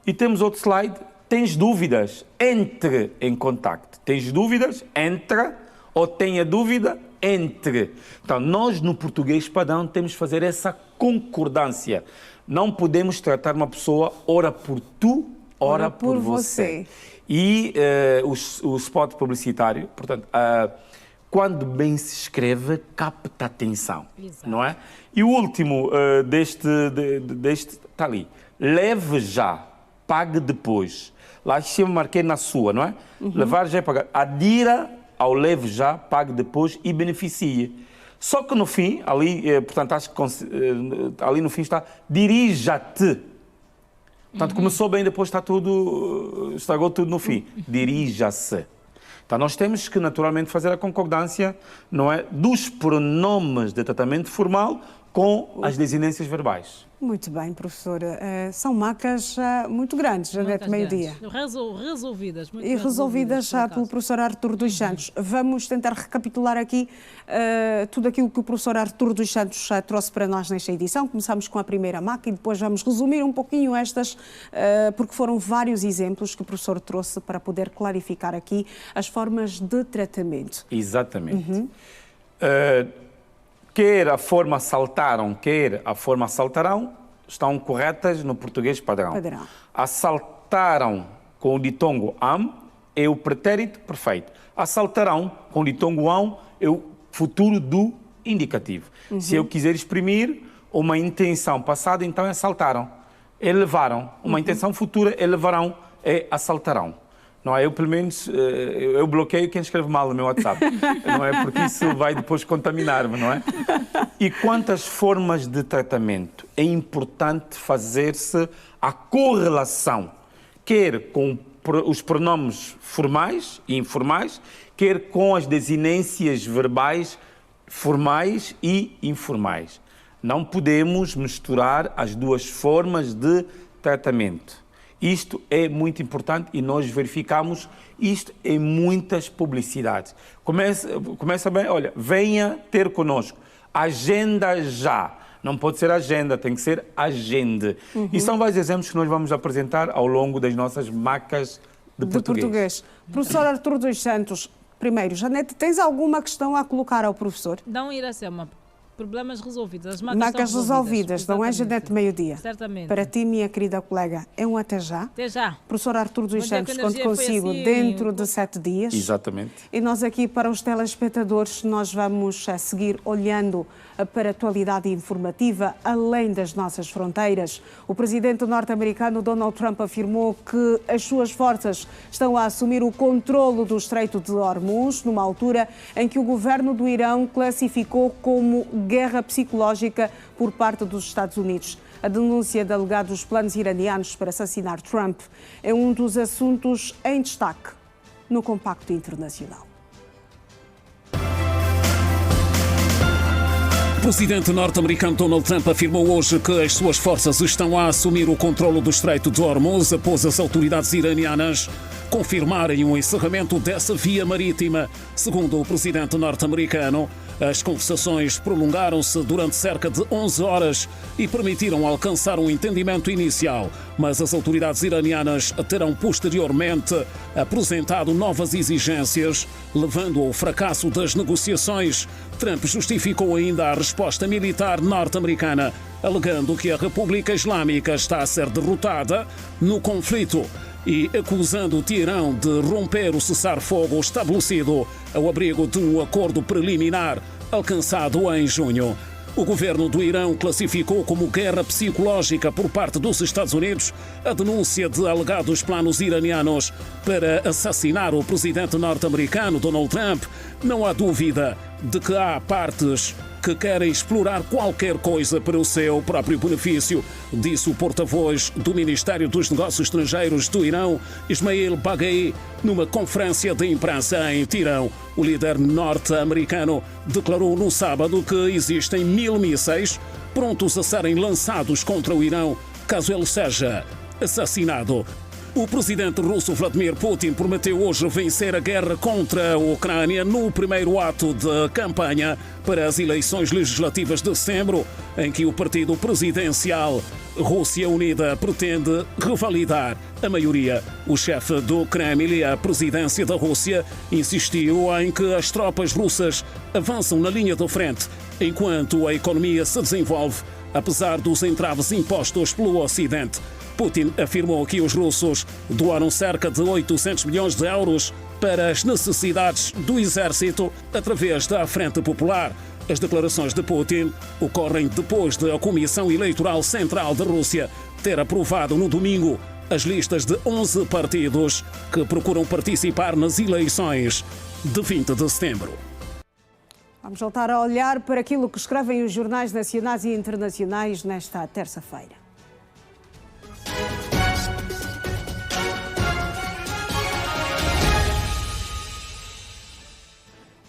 E temos outro slide. Tens dúvidas? Entre em contacto. Tens dúvidas? Entra. Ou tenha dúvida? Entre. Então, nós no português padrão temos que fazer essa concordância. Não podemos tratar uma pessoa ora por tu, ora por você. E o spot publicitário, portanto, quando bem se escreve, capta atenção, não é? E o último deste está ali. Leve já, pague depois. Lá em cima marquei na sua, não é? Levar já é pagar. Adira ao leve já, pague depois e beneficie. Só que no fim, ali, portanto, acho que ali no fim está dirija-te. Portanto, começou bem, depois está tudo, estragou tudo no fim. Dirija-se. Então, nós temos que, naturalmente, fazer a concordância, não é, dos pronomes de tratamento formal com as desinências verbais. Muito bem, professora. São macas muito grandes, Janete Meio-Dia. Resolvidas. Muito e resolvidas já pelo professor Artur dos Santos. Vamos tentar recapitular aqui tudo aquilo que o professor Artur dos Santos trouxe para nós nesta edição. Começamos com a primeira maca e depois vamos resumir um pouquinho estas, porque foram vários exemplos que o professor trouxe para poder clarificar aqui as formas de tratamento. Exatamente. Quer a forma saltaram, quer a forma saltarão, estão corretas no português padrão. Assaltaram com o ditongo am é o pretérito perfeito. Assaltarão com o ditongo ão é o futuro do indicativo. Se eu quiser exprimir uma intenção passada, então é assaltaram. É levaram. Uma intenção futura é levarão, é assaltarão. Não é? Eu, pelo menos, eu bloqueio quem escreve mal no meu WhatsApp, não é? Porque isso vai depois contaminar-me, não é? E quantas formas de tratamento é importante fazer-se a correlação, quer com os pronomes formais e informais, quer com as desinências verbais formais e informais. Não podemos misturar as duas formas de tratamento. Isto é muito importante e nós verificamos isto em muitas publicidades. Começa bem, olha, venha ter connosco. Agenda já. Não pode ser agenda, tem que ser agende. E são vários exemplos que nós vamos apresentar ao longo das nossas macas de português. Professor Artur dos Santos, primeiro, Janete, tens alguma questão a colocar ao professor? Não, Iracema. Problemas resolvidos. As macas resolvidas, não é, Janete Meio-Dia? Certamente. Para ti, minha querida colega, é um até já. Até já. Professor Artur dos Santos, conto consigo assim, dentro de 7 dias. Exatamente. E nós aqui, para os telespectadores, nós vamos seguir olhando para a atualidade informativa, além das nossas fronteiras. O presidente norte-americano Donald Trump afirmou que as suas forças estão a assumir o controlo do Estreito de Hormuz, numa altura em que o governo do Irão classificou como guerra psicológica por parte dos Estados Unidos. A denúncia de alegados planos iranianos para assassinar Trump é um dos assuntos em destaque no Compacto Internacional. presidente norte-americano Donald Trump afirmou hoje que as suas forças estão a assumir o controle do Estreito de Hormuz após as autoridades iranianas confirmarem o encerramento dessa via marítima. Segundo o presidente norte-americano, as conversações prolongaram-se durante cerca de 11 horas e permitiram alcançar um entendimento inicial, mas as autoridades iranianas terão posteriormente apresentado novas exigências, levando ao fracasso das negociações. Trump justificou ainda a resposta militar norte-americana, alegando que a República Islâmica está a ser derrotada no conflito e acusando o Teherão de romper o cessar-fogo estabelecido ao abrigo de um acordo preliminar alcançado em junho. O governo do Irão classificou como guerra psicológica por parte dos Estados Unidos a denúncia de alegados planos iranianos para assassinar o presidente norte-americano Donald Trump. Não há dúvida de que há partes que querem explorar qualquer coisa para o seu próprio benefício, disse o porta-voz do Ministério dos Negócios Estrangeiros do Irão, Ismail Baghai, numa conferência de imprensa em Teherão. O líder norte-americano declarou no sábado que existem 1000 mísseis prontos a serem lançados contra o Irão, caso ele seja assassinado. O presidente russo Vladimir Putin prometeu hoje vencer a guerra contra a Ucrânia no primeiro ato de campanha para as eleições legislativas de setembro, em que o partido presidencial Rússia Unida pretende revalidar a maioria. O chefe do Kremlin e a presidência da Rússia insistiu em que as tropas russas avançam na linha da frente, enquanto a economia se desenvolve, apesar dos entraves impostos pelo Ocidente. Putin afirmou que os russos doaram cerca de 800 milhões de euros para as necessidades do exército através da Frente Popular. As declarações de Putin ocorrem depois de a Comissão Eleitoral Central da Rússia ter aprovado no domingo as listas de 11 partidos que procuram participar nas eleições de 20 de setembro. Vamos voltar a olhar para aquilo que escrevem os jornais nacionais e internacionais nesta terça-feira.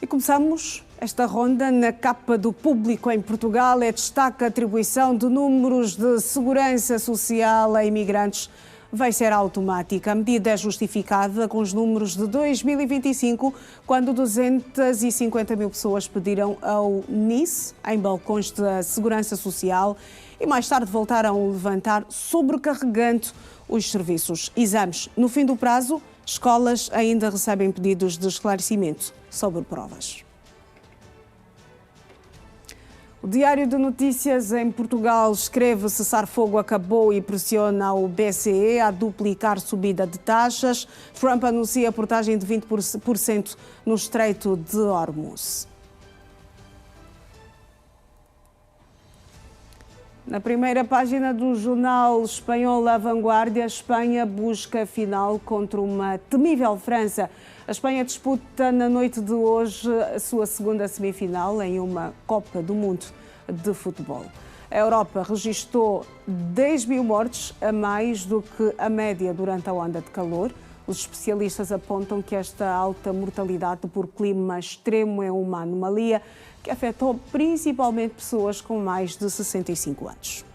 E começamos esta ronda na capa do Público em Portugal. Destaca a atribuição de números de segurança social a imigrantes vai ser automática. A medida é justificada com os números de 2025, quando 250 mil pessoas pediram ao NIS, em balcões da Segurança Social, e mais tarde voltaram a levantar, sobrecarregando os serviços. Exames no fim do prazo, escolas ainda recebem pedidos de esclarecimento sobre provas. O Diário de Notícias em Portugal escreve: cessar-fogo acabou e pressiona o BCE a duplicar subida de taxas. Trump anuncia portagem de 20% no Estreito de Hormuz. Na primeira página do jornal espanhol A Vanguardia, Espanha busca final contra uma temível França. A Espanha disputa na noite de hoje a sua segunda semifinal em uma Copa do Mundo de futebol. A Europa registrou 10 mil mortes, a mais do que a média durante a onda de calor. Os especialistas apontam que esta alta mortalidade por clima extremo é uma anomalia que afetou principalmente pessoas com mais de 65 anos.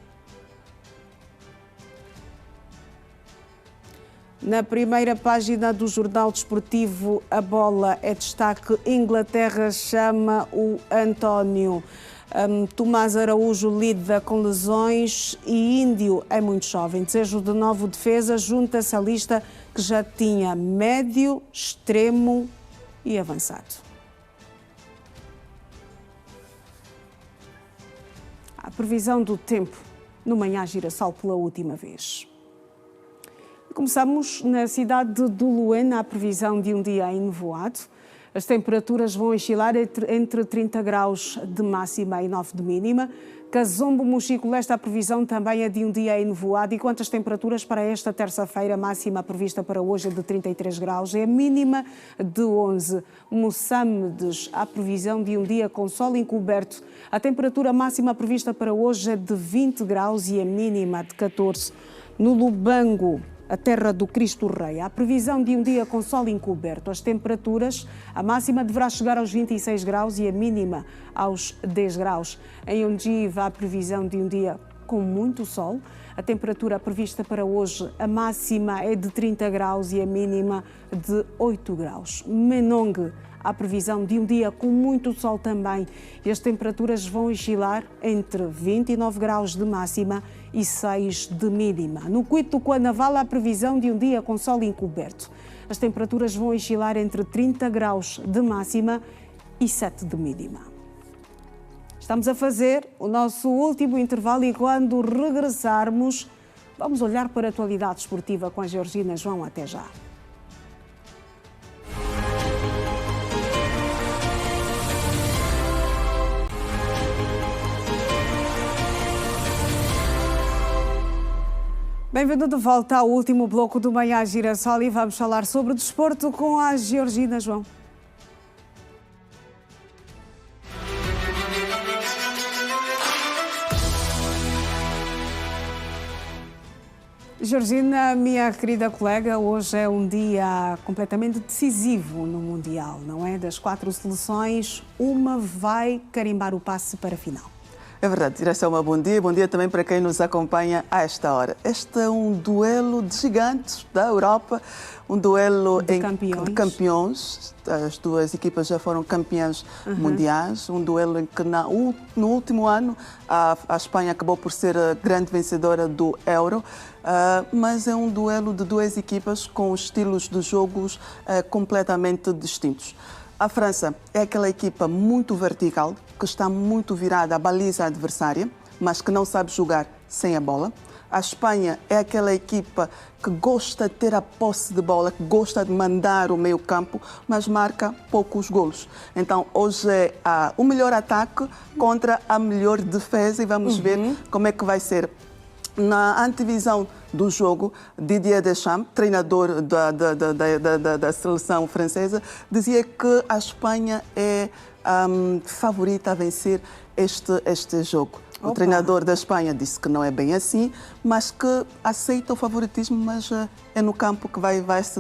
Na primeira página do jornal desportivo A Bola é destaque: Inglaterra chama o António. Tomás Araújo lida com lesões e Índio é muito jovem. Desejo de novo defesa, junta-se à lista que já tinha médio, extremo e avançado. A previsão do tempo no Manhã Girassol pela última vez. Começamos na cidade de Luena, a previsão de um dia enevoado. As temperaturas vão oscilar entre 30 graus de máxima e 9 de mínima. Cazombo, Mochico Leste, a previsão também é de um dia enevoado. E quanto às temperaturas para esta terça-feira, a máxima prevista para hoje é de 33 graus, é a mínima de 11. Moçambique, a previsão de um dia com sol encoberto. A temperatura máxima prevista para hoje é de 20 graus e a mínima de 14. No Lubango, a terra do Cristo Rei. Há previsão de um dia com sol encoberto. As temperaturas, a máxima deverá chegar aos 26 graus e a mínima aos 10 graus. Em Ondiva, há previsão de um dia com muito sol. A temperatura prevista para hoje, a máxima é de 30 graus e a mínima de 8 graus. Menongue, há previsão de um dia com muito sol também e as temperaturas vão oscilar entre 29 graus de máxima e 6 de mínima. No Cuito do Cuanaval, há previsão de um dia com sol encoberto. As temperaturas vão oscilar entre 30 graus de máxima e 7 de mínima. Estamos a fazer o nosso último intervalo e quando regressarmos, vamos olhar para a atualidade esportiva com a Georgina João. Até já. Bem-vindo de volta ao último bloco do Manhã Girassol e vamos falar sobre desporto com a Georgina João. Georgina, minha querida colega, hoje é um dia completamente decisivo no Mundial, não é? Das 4 seleções, uma vai carimbar o passe para a final. É verdade, Iracema, bom dia também para quem nos acompanha a esta hora. Este é um duelo de gigantes da Europa, um duelo de campeões. As duas equipas já foram campeãs mundiais, um duelo em que no último ano a Espanha acabou por ser a grande vencedora do Euro, mas é um duelo de duas equipas com estilos de jogos completamente distintos. A França é aquela equipa muito vertical, que está muito virada à baliza adversária, mas que não sabe jogar sem a bola. A Espanha é aquela equipa que gosta de ter a posse de bola, que gosta de mandar o meio-campo, mas marca poucos golos. Então, hoje é o melhor ataque contra a melhor defesa e vamos ver como é que vai ser. Na antevisão do jogo, Didier Deschamps, treinador da seleção francesa, dizia que a Espanha é favorita a vencer este jogo. O treinador da Espanha disse que não é bem assim, mas que aceita o favoritismo, mas é no campo que vai se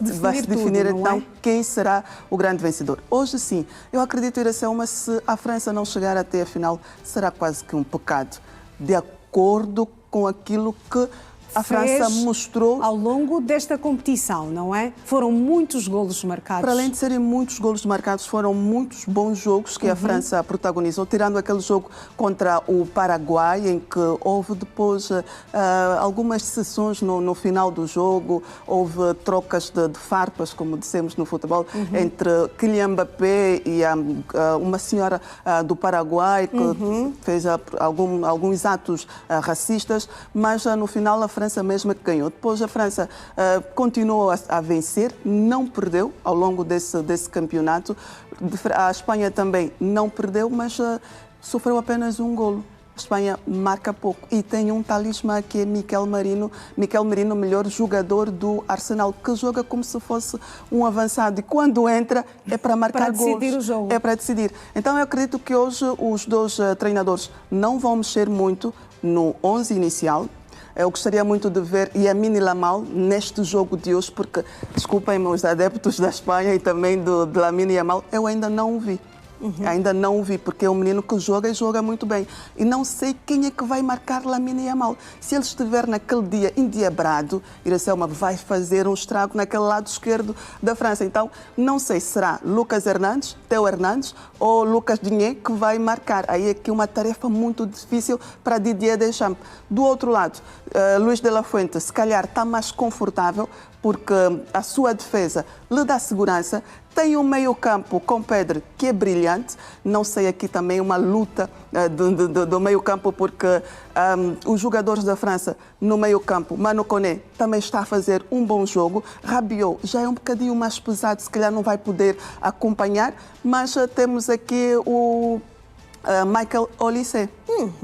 definir tudo, então quem será o grande vencedor. Hoje sim, eu acredito, Iracema, se a França não chegar até a final, será quase que um pecado, de acordo com aquilo que a França mostrou ao longo desta competição, não é? Foram muitos golos marcados. Para além de serem muitos golos marcados, foram muitos bons jogos que a França protagonizou, tirando aquele jogo contra o Paraguai, em que houve depois algumas sessões no final do jogo, houve trocas de farpas, como dissemos no futebol, entre Kylian Mbappé e uma senhora do Paraguai, que fez alguns atos racistas, mas no final a França mesma que ganhou. Depois a França continuou a vencer, não perdeu ao longo desse campeonato. A Espanha também não perdeu, mas sofreu apenas um golo. A Espanha marca pouco e tem um talismã que é Miquel Merino, o melhor jogador do Arsenal, que joga como se fosse um avançado e quando entra é para marcar gols. Para decidir o jogo. É para decidir. Então eu acredito que hoje os dois treinadores não vão mexer muito no 11 inicial. Eu gostaria muito de ver Lamine Yamal neste jogo de hoje, porque, desculpem-me os adeptos da Espanha e também de Lamine Yamal, eu ainda não o vi. Ainda não o vi, porque é um menino que joga e joga muito bem. E não sei quem é que vai marcar Lamine Yamal. Se ele estiver naquele dia endiabrado, Iracema vai fazer um estrago naquele lado esquerdo da França. Então, não sei se será Lucas Hernandes, Theo Hernandes ou Lucas Digne que vai marcar. Aí é que uma tarefa muito difícil para Didier Deschamps. Do outro lado, Luís de la Fuente, se calhar está mais confortável, porque a sua defesa lhe dá segurança. Tem um meio-campo com Pedro que é brilhante. Não sei aqui também uma luta do meio-campo, porque os jogadores da França no meio-campo, Manu Koné também está a fazer um bom jogo. Rabiot já é um bocadinho mais pesado, se calhar não vai poder acompanhar, mas temos aqui o Michael Olise,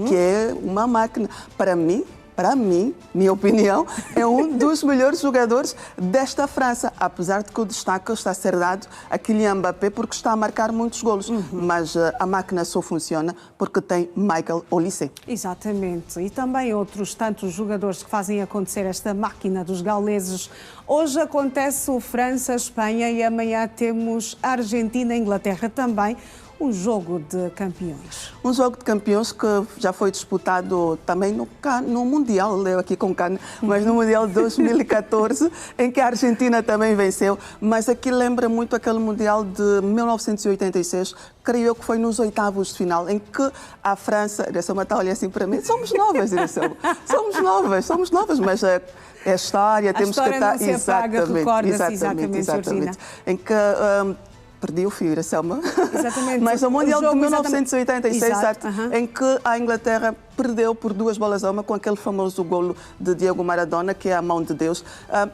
que é uma máquina. Para mim, para mim, minha opinião, é um dos melhores jogadores desta França, apesar de que o destaque está a ser dado a Kylian Mbappé porque está a marcar muitos golos, mas a máquina só funciona porque tem Michael Olise. Exatamente, e também outros tantos jogadores que fazem acontecer esta máquina dos gauleses. Hoje acontece o França-Espanha e amanhã temos Argentina e Inglaterra também. Um jogo de campeões. Um jogo de campeões que já foi disputado também no Mundial, leu aqui com Cane, mas no Mundial de 2014, em que a Argentina também venceu. Mas aqui lembra muito aquele Mundial de 1986, creio que foi nos oitavos de final, em que a França, Direção está a olhar assim para mim, somos novas, Direção, somos novas, mas é a história, temos que estar... Não se apaga, recorda-se exatamente, Georgina. Em que... perdi o fio, Selma. Exatamente. Mas no Mundial de 1986, exatamente. em que a Inglaterra perdeu por 2-1 com aquele famoso golo de Diego Maradona, que é a mão de Deus.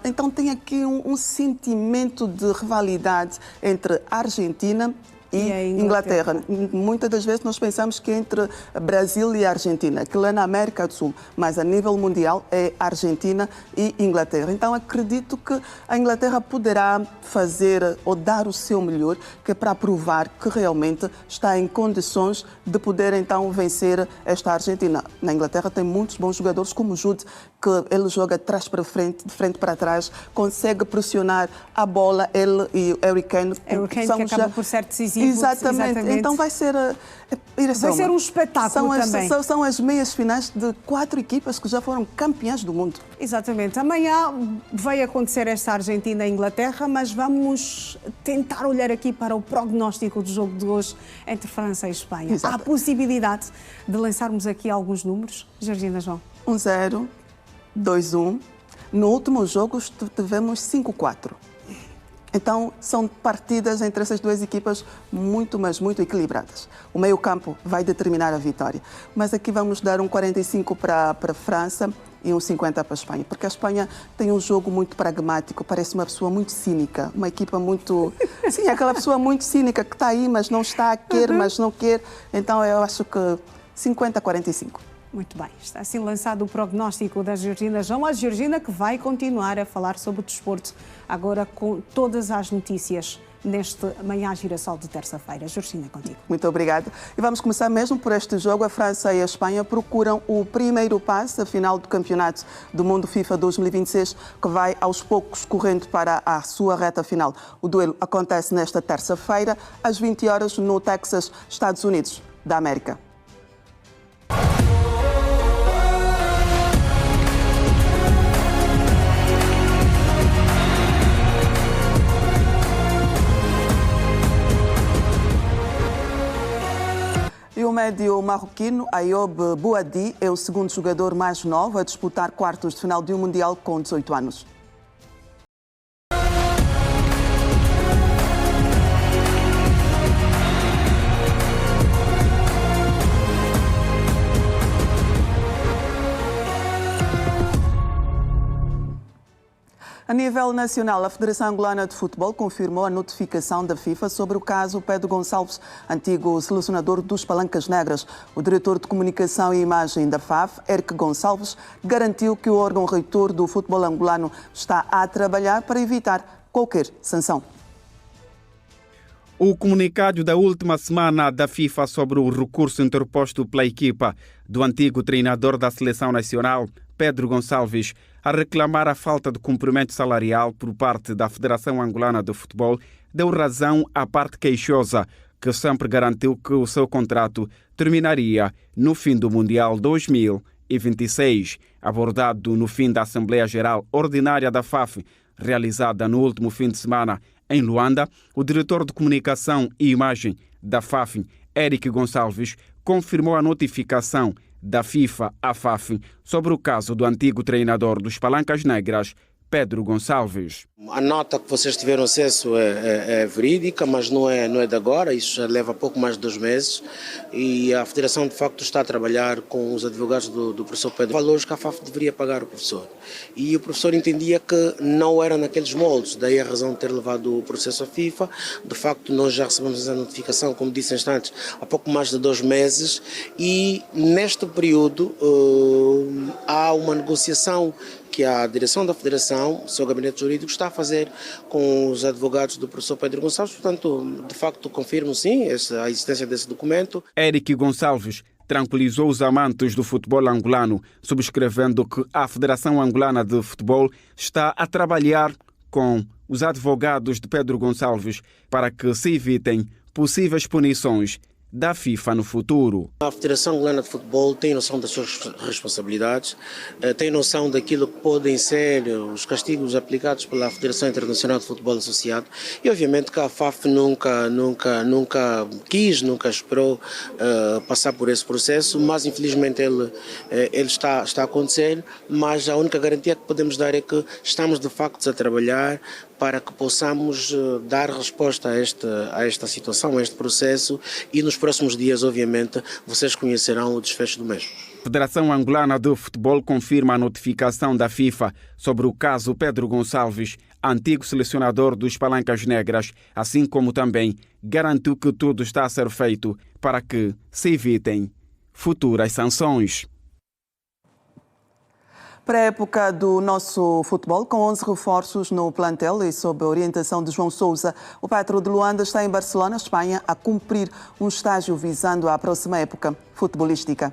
Então tem aqui um sentimento de rivalidade entre a Argentina e Inglaterra. Muitas das vezes nós pensamos que é entre Brasil e Argentina, que lá na América do Sul, mas a nível mundial é Argentina e Inglaterra. Então acredito que a Inglaterra poderá fazer ou dar o seu melhor, que é para provar que realmente está em condições de poder então vencer esta Argentina. Na Inglaterra tem muitos bons jogadores, como o Jude, que ele joga de trás para frente, de frente para trás, consegue pressionar a bola, ele e o Harry Kane. Que acaba por ser decisivo. Exatamente. Então vai ser um espetáculo também. São as meias finais de 4 equipas que já foram campeãs do mundo. Exatamente. Amanhã vai acontecer esta Argentina e Inglaterra, mas vamos tentar olhar aqui para o prognóstico do jogo de hoje entre França e Espanha. Há a possibilidade de lançarmos aqui alguns números, Georgina João? 1-0, 2-1. No último jogo tivemos 5-4. Então, são partidas entre essas duas equipas muito, mas muito equilibradas. O meio-campo vai determinar a vitória. Mas aqui vamos dar um 45 para a França e um 50 para a Espanha. Porque a Espanha tem um jogo muito pragmático, parece uma pessoa muito cínica, uma equipa muito... Sim, aquela pessoa muito cínica que está aí, mas não está a querer, mas não quer. Então, eu acho que 50-45. Muito bem, está assim lançado o prognóstico da Georgina João. A Georgina que vai continuar a falar sobre o desporto, agora com todas as notícias neste Manhã Girassol de terça-feira. Georgina, contigo. Muito obrigada. E vamos começar mesmo por este jogo. A França e a Espanha procuram o primeiro passo, a final do Campeonato do Mundo FIFA 2026, que vai aos poucos correndo para a sua reta final. O duelo acontece nesta terça-feira, às 20 horas, no Texas, Estados Unidos da América. E o médio marroquino Ayoub Bouhaddi é o segundo jogador mais novo a disputar quartos de final de um Mundial com 18 anos. A nível nacional, a Federação Angolana de Futebol confirmou a notificação da FIFA sobre o caso Pedro Gonçalves, antigo selecionador dos Palancas Negras. O diretor de comunicação e imagem da FAF, Eric Gonçalves, garantiu que o órgão reitor do futebol angolano está a trabalhar para evitar qualquer sanção. O comunicado da última semana da FIFA sobre o recurso interposto pela equipa do antigo treinador da Seleção Nacional, Pedro Gonçalves, a reclamar a falta de cumprimento salarial por parte da Federação Angolana de Futebol, deu razão à parte queixosa, que sempre garantiu que o seu contrato terminaria no fim do Mundial 2026. Abordado no fim da Assembleia Geral Ordinária da FAF, realizada no último fim de semana em Luanda, o diretor de comunicação e imagem da FAF, Eric Gonçalves, confirmou a notificação da FIFA à FAF sobre o caso do antigo treinador dos Palancas Negras, Pedro Gonçalves. A nota que vocês tiveram acesso é verídica, mas não é de agora, isso já leva pouco mais de 2 meses e a Federação de facto está a trabalhar com os advogados do professor Pedro. Valores que a FAF deveria pagar ao professor e o professor entendia que não era naqueles moldes, daí a razão de ter levado o processo à FIFA. De facto nós já recebemos essa notificação, como disse instantes, há pouco mais de 2 meses e neste período há uma negociação que a direção da Federação, o seu gabinete jurídico, está a fazer com os advogados do professor Pedro Gonçalves. Portanto, de facto, confirmo sim a existência desse documento. Éric Gonçalves tranquilizou os amantes do futebol angolano, subscrevendo que a Federação Angolana de Futebol está a trabalhar com os advogados de Pedro Gonçalves para que se evitem possíveis punições da FIFA no futuro. A Federação Angolana de Futebol tem noção das suas responsabilidades, tem noção daquilo que podem ser os castigos aplicados pela Federação Internacional de Futebol Associado e obviamente que a FAF nunca quis, nunca esperou passar por esse processo, mas infelizmente ele está a acontecer, mas a única garantia que podemos dar é que estamos de facto a trabalhar para que possamos dar resposta a esta situação, a este processo e nos próximos dias, obviamente, vocês conhecerão o desfecho do mesmo. A Federação Angolana de Futebol confirma a notificação da FIFA sobre o caso Pedro Gonçalves, antigo selecionador dos Palancas Negras, assim como também garantiu que tudo está a ser feito para que se evitem futuras sanções. Para a época do nosso futebol, com 11 reforços no plantel e sob a orientação de João Sousa, o Petro de Luanda está em Barcelona, Espanha, a cumprir um estágio visando a próxima época futebolística.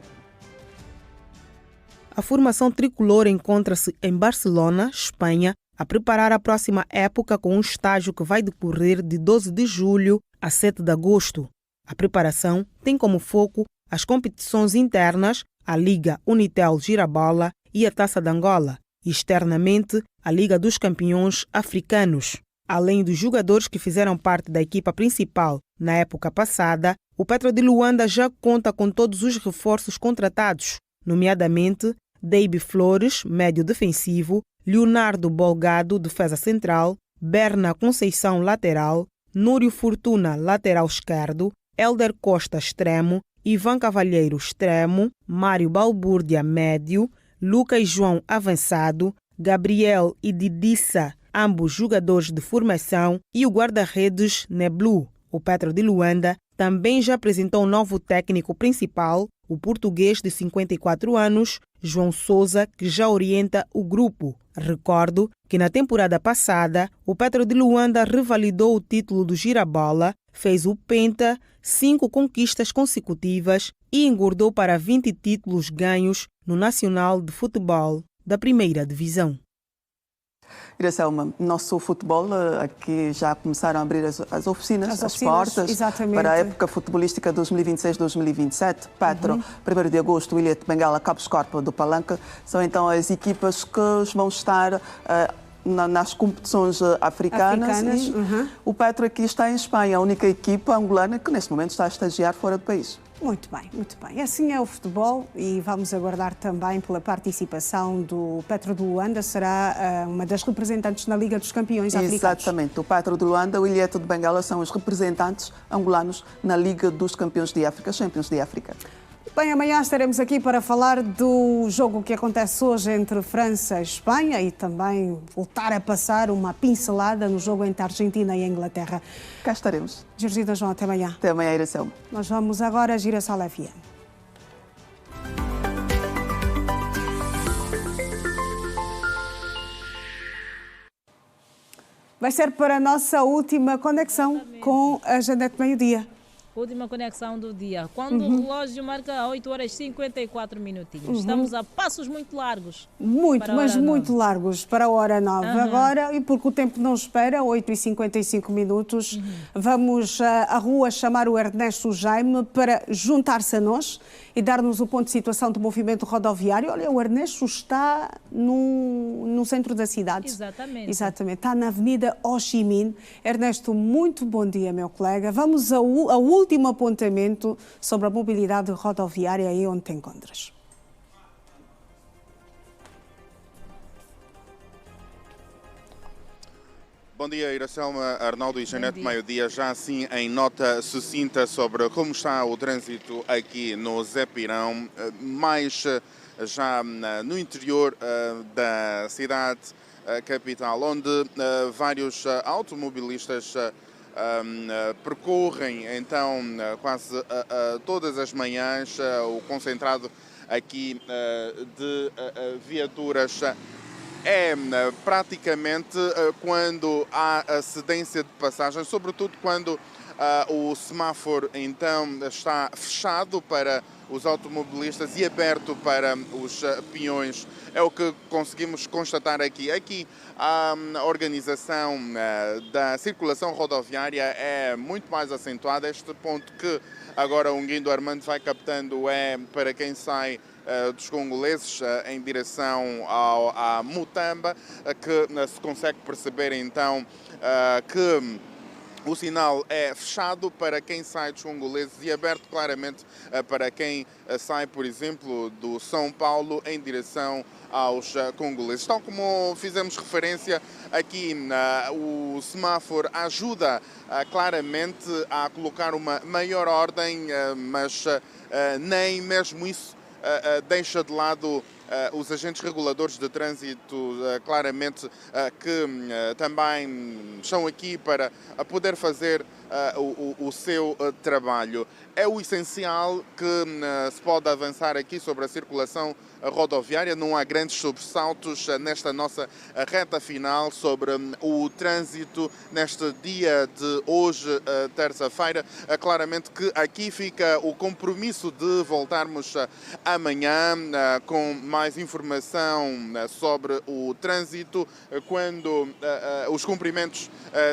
A formação tricolor encontra-se em Barcelona, Espanha, a preparar a próxima época com um estágio que vai decorrer de 12 de julho a 7 de agosto. A preparação tem como foco as competições internas, a Liga Unitel Girabola e a Taça de Angola, e externamente a Liga dos Campeões Africanos. Além dos jogadores que fizeram parte da equipa principal na época passada, o Petro de Luanda já conta com todos os reforços contratados, nomeadamente Deiby Flores, médio defensivo, Leonardo Bolgado, defesa central, Berna Conceição, lateral, Núrio Fortuna, lateral esquerdo, Hélder Costa, extremo, Ivan Cavalheiro, extremo, Mário Balbúrdia, médio, Lucas João, avançado, Gabriel e Didissa, ambos jogadores de formação, e o guarda-redes Neblu. O Petro de Luanda também já apresentou um novo técnico principal, o português de 54 anos, João Sousa, que já orienta o grupo. Recordo que na temporada passada, o Petro de Luanda revalidou o título do Girabola, fez o Penta, 5 conquistas consecutivas e engordou para 20 títulos ganhos no Nacional de Futebol da Primeira Divisão. Iracelma, nosso futebol, aqui já começaram a abrir as oficinas, as portas, exatamente, para a época futebolística 2026-2027. Petro, 1º de agosto, Ilha de Bengala, Cabo Escorpo do Palanque, são então as equipas que vão estar nas competições africanas. E o Petro aqui está em Espanha, a única equipa angolana que neste momento está a estagiar fora do país. Muito bem, muito bem. Assim é o futebol e vamos aguardar também pela participação do Petro de Luanda, será uma das representantes na Liga dos Campeões Africanos. Exatamente, o Petro de Luanda, o Ilhéto de Bengala são os representantes angolanos na Liga dos Campeões de África, Champions de África. Bem, amanhã estaremos aqui para falar do jogo que acontece hoje entre França e Espanha e também voltar a passar uma pincelada no jogo entre a Argentina e a Inglaterra. Cá estaremos. Georgina João, até amanhã. Até amanhã, Iracelma. Nós vamos agora a Girassol FM. Vai ser para a nossa última conexão com a Janete Meio-Dia. Última conexão do dia. Quando o relógio marca 8 horas e 54 minutinhos. Estamos a passos muito largos. Muito, mas muito largos para a hora 9. Agora, e porque o tempo não espera, 8 e 55 minutos, vamos à rua chamar o Ernesto Jaime para juntar-se a nós e dar-nos o ponto de situação do movimento rodoviário. Olha, o Ernesto está no centro da cidade. Exatamente. Exatamente. Está na Avenida Ho Chi Minh. Ernesto, muito bom dia, meu colega. Vamos ao último apontamento sobre a mobilidade rodoviária aí onde te encontras. Bom dia, Iracelma, Arnaldo e Janete. Meio-dia, já assim em nota sucinta sobre como está o trânsito aqui no Zé Pirão, mais já no interior da cidade capital, onde vários automobilistas percorrem então quase todas as manhãs o concentrado aqui de viaturas. É praticamente quando há a cedência de passagem, sobretudo quando o semáforo então está fechado para os automobilistas e aberto para os peões. É o que conseguimos constatar aqui. Aqui a organização da circulação rodoviária é muito mais acentuada. Este ponto que agora o Guindo Armando vai captando é para quem sai dos congoleses em direção à Mutamba, que se consegue perceber então que o sinal é fechado para quem sai dos congoleses e aberto claramente para quem sai, por exemplo, do São Paulo em direção aos congoleses. Tal como fizemos referência aqui, o semáforo ajuda claramente a colocar uma maior ordem, mas nem mesmo isso deixa de lado os agentes reguladores de trânsito, claramente que também estão aqui para poder fazer o seu trabalho. É o essencial que se pode avançar aqui sobre a circulação rodoviária. Não há grandes sobressaltos nesta nossa reta final sobre o trânsito neste dia de hoje, terça-feira. Claramente que aqui fica o compromisso de voltarmos amanhã com mais informação sobre o trânsito, quando os cumprimentos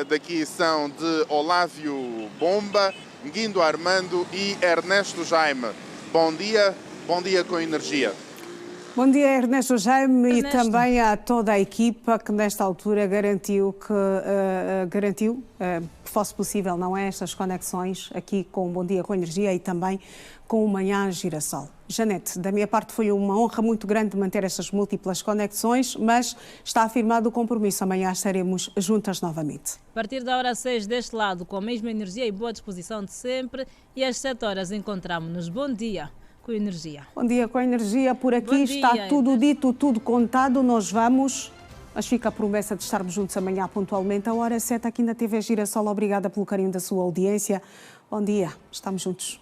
daqui são de Olávio Bomba, Guindo Armando e Ernesto Jaime. Bom dia com energia. Bom dia, Ernesto Jaime, e também a toda a equipa que nesta altura garantiu que fosse possível, não é, estas conexões aqui com o Bom Dia com Energia e também com o Manhã Girassol. Janete, da minha parte foi uma honra muito grande manter estas múltiplas conexões, mas está afirmado o compromisso. Amanhã estaremos juntas novamente. A partir da hora 6 deste lado, com a mesma energia e boa disposição de sempre, e às 7 horas encontramos-nos. Bom dia com energia. Bom dia com energia. Por aqui está tudo dito, tudo contado. Nós vamos, mas fica a promessa de estarmos juntos amanhã pontualmente, a hora 7 aqui na TV Girassol. Obrigada pelo carinho da sua audiência. Bom dia, estamos juntos.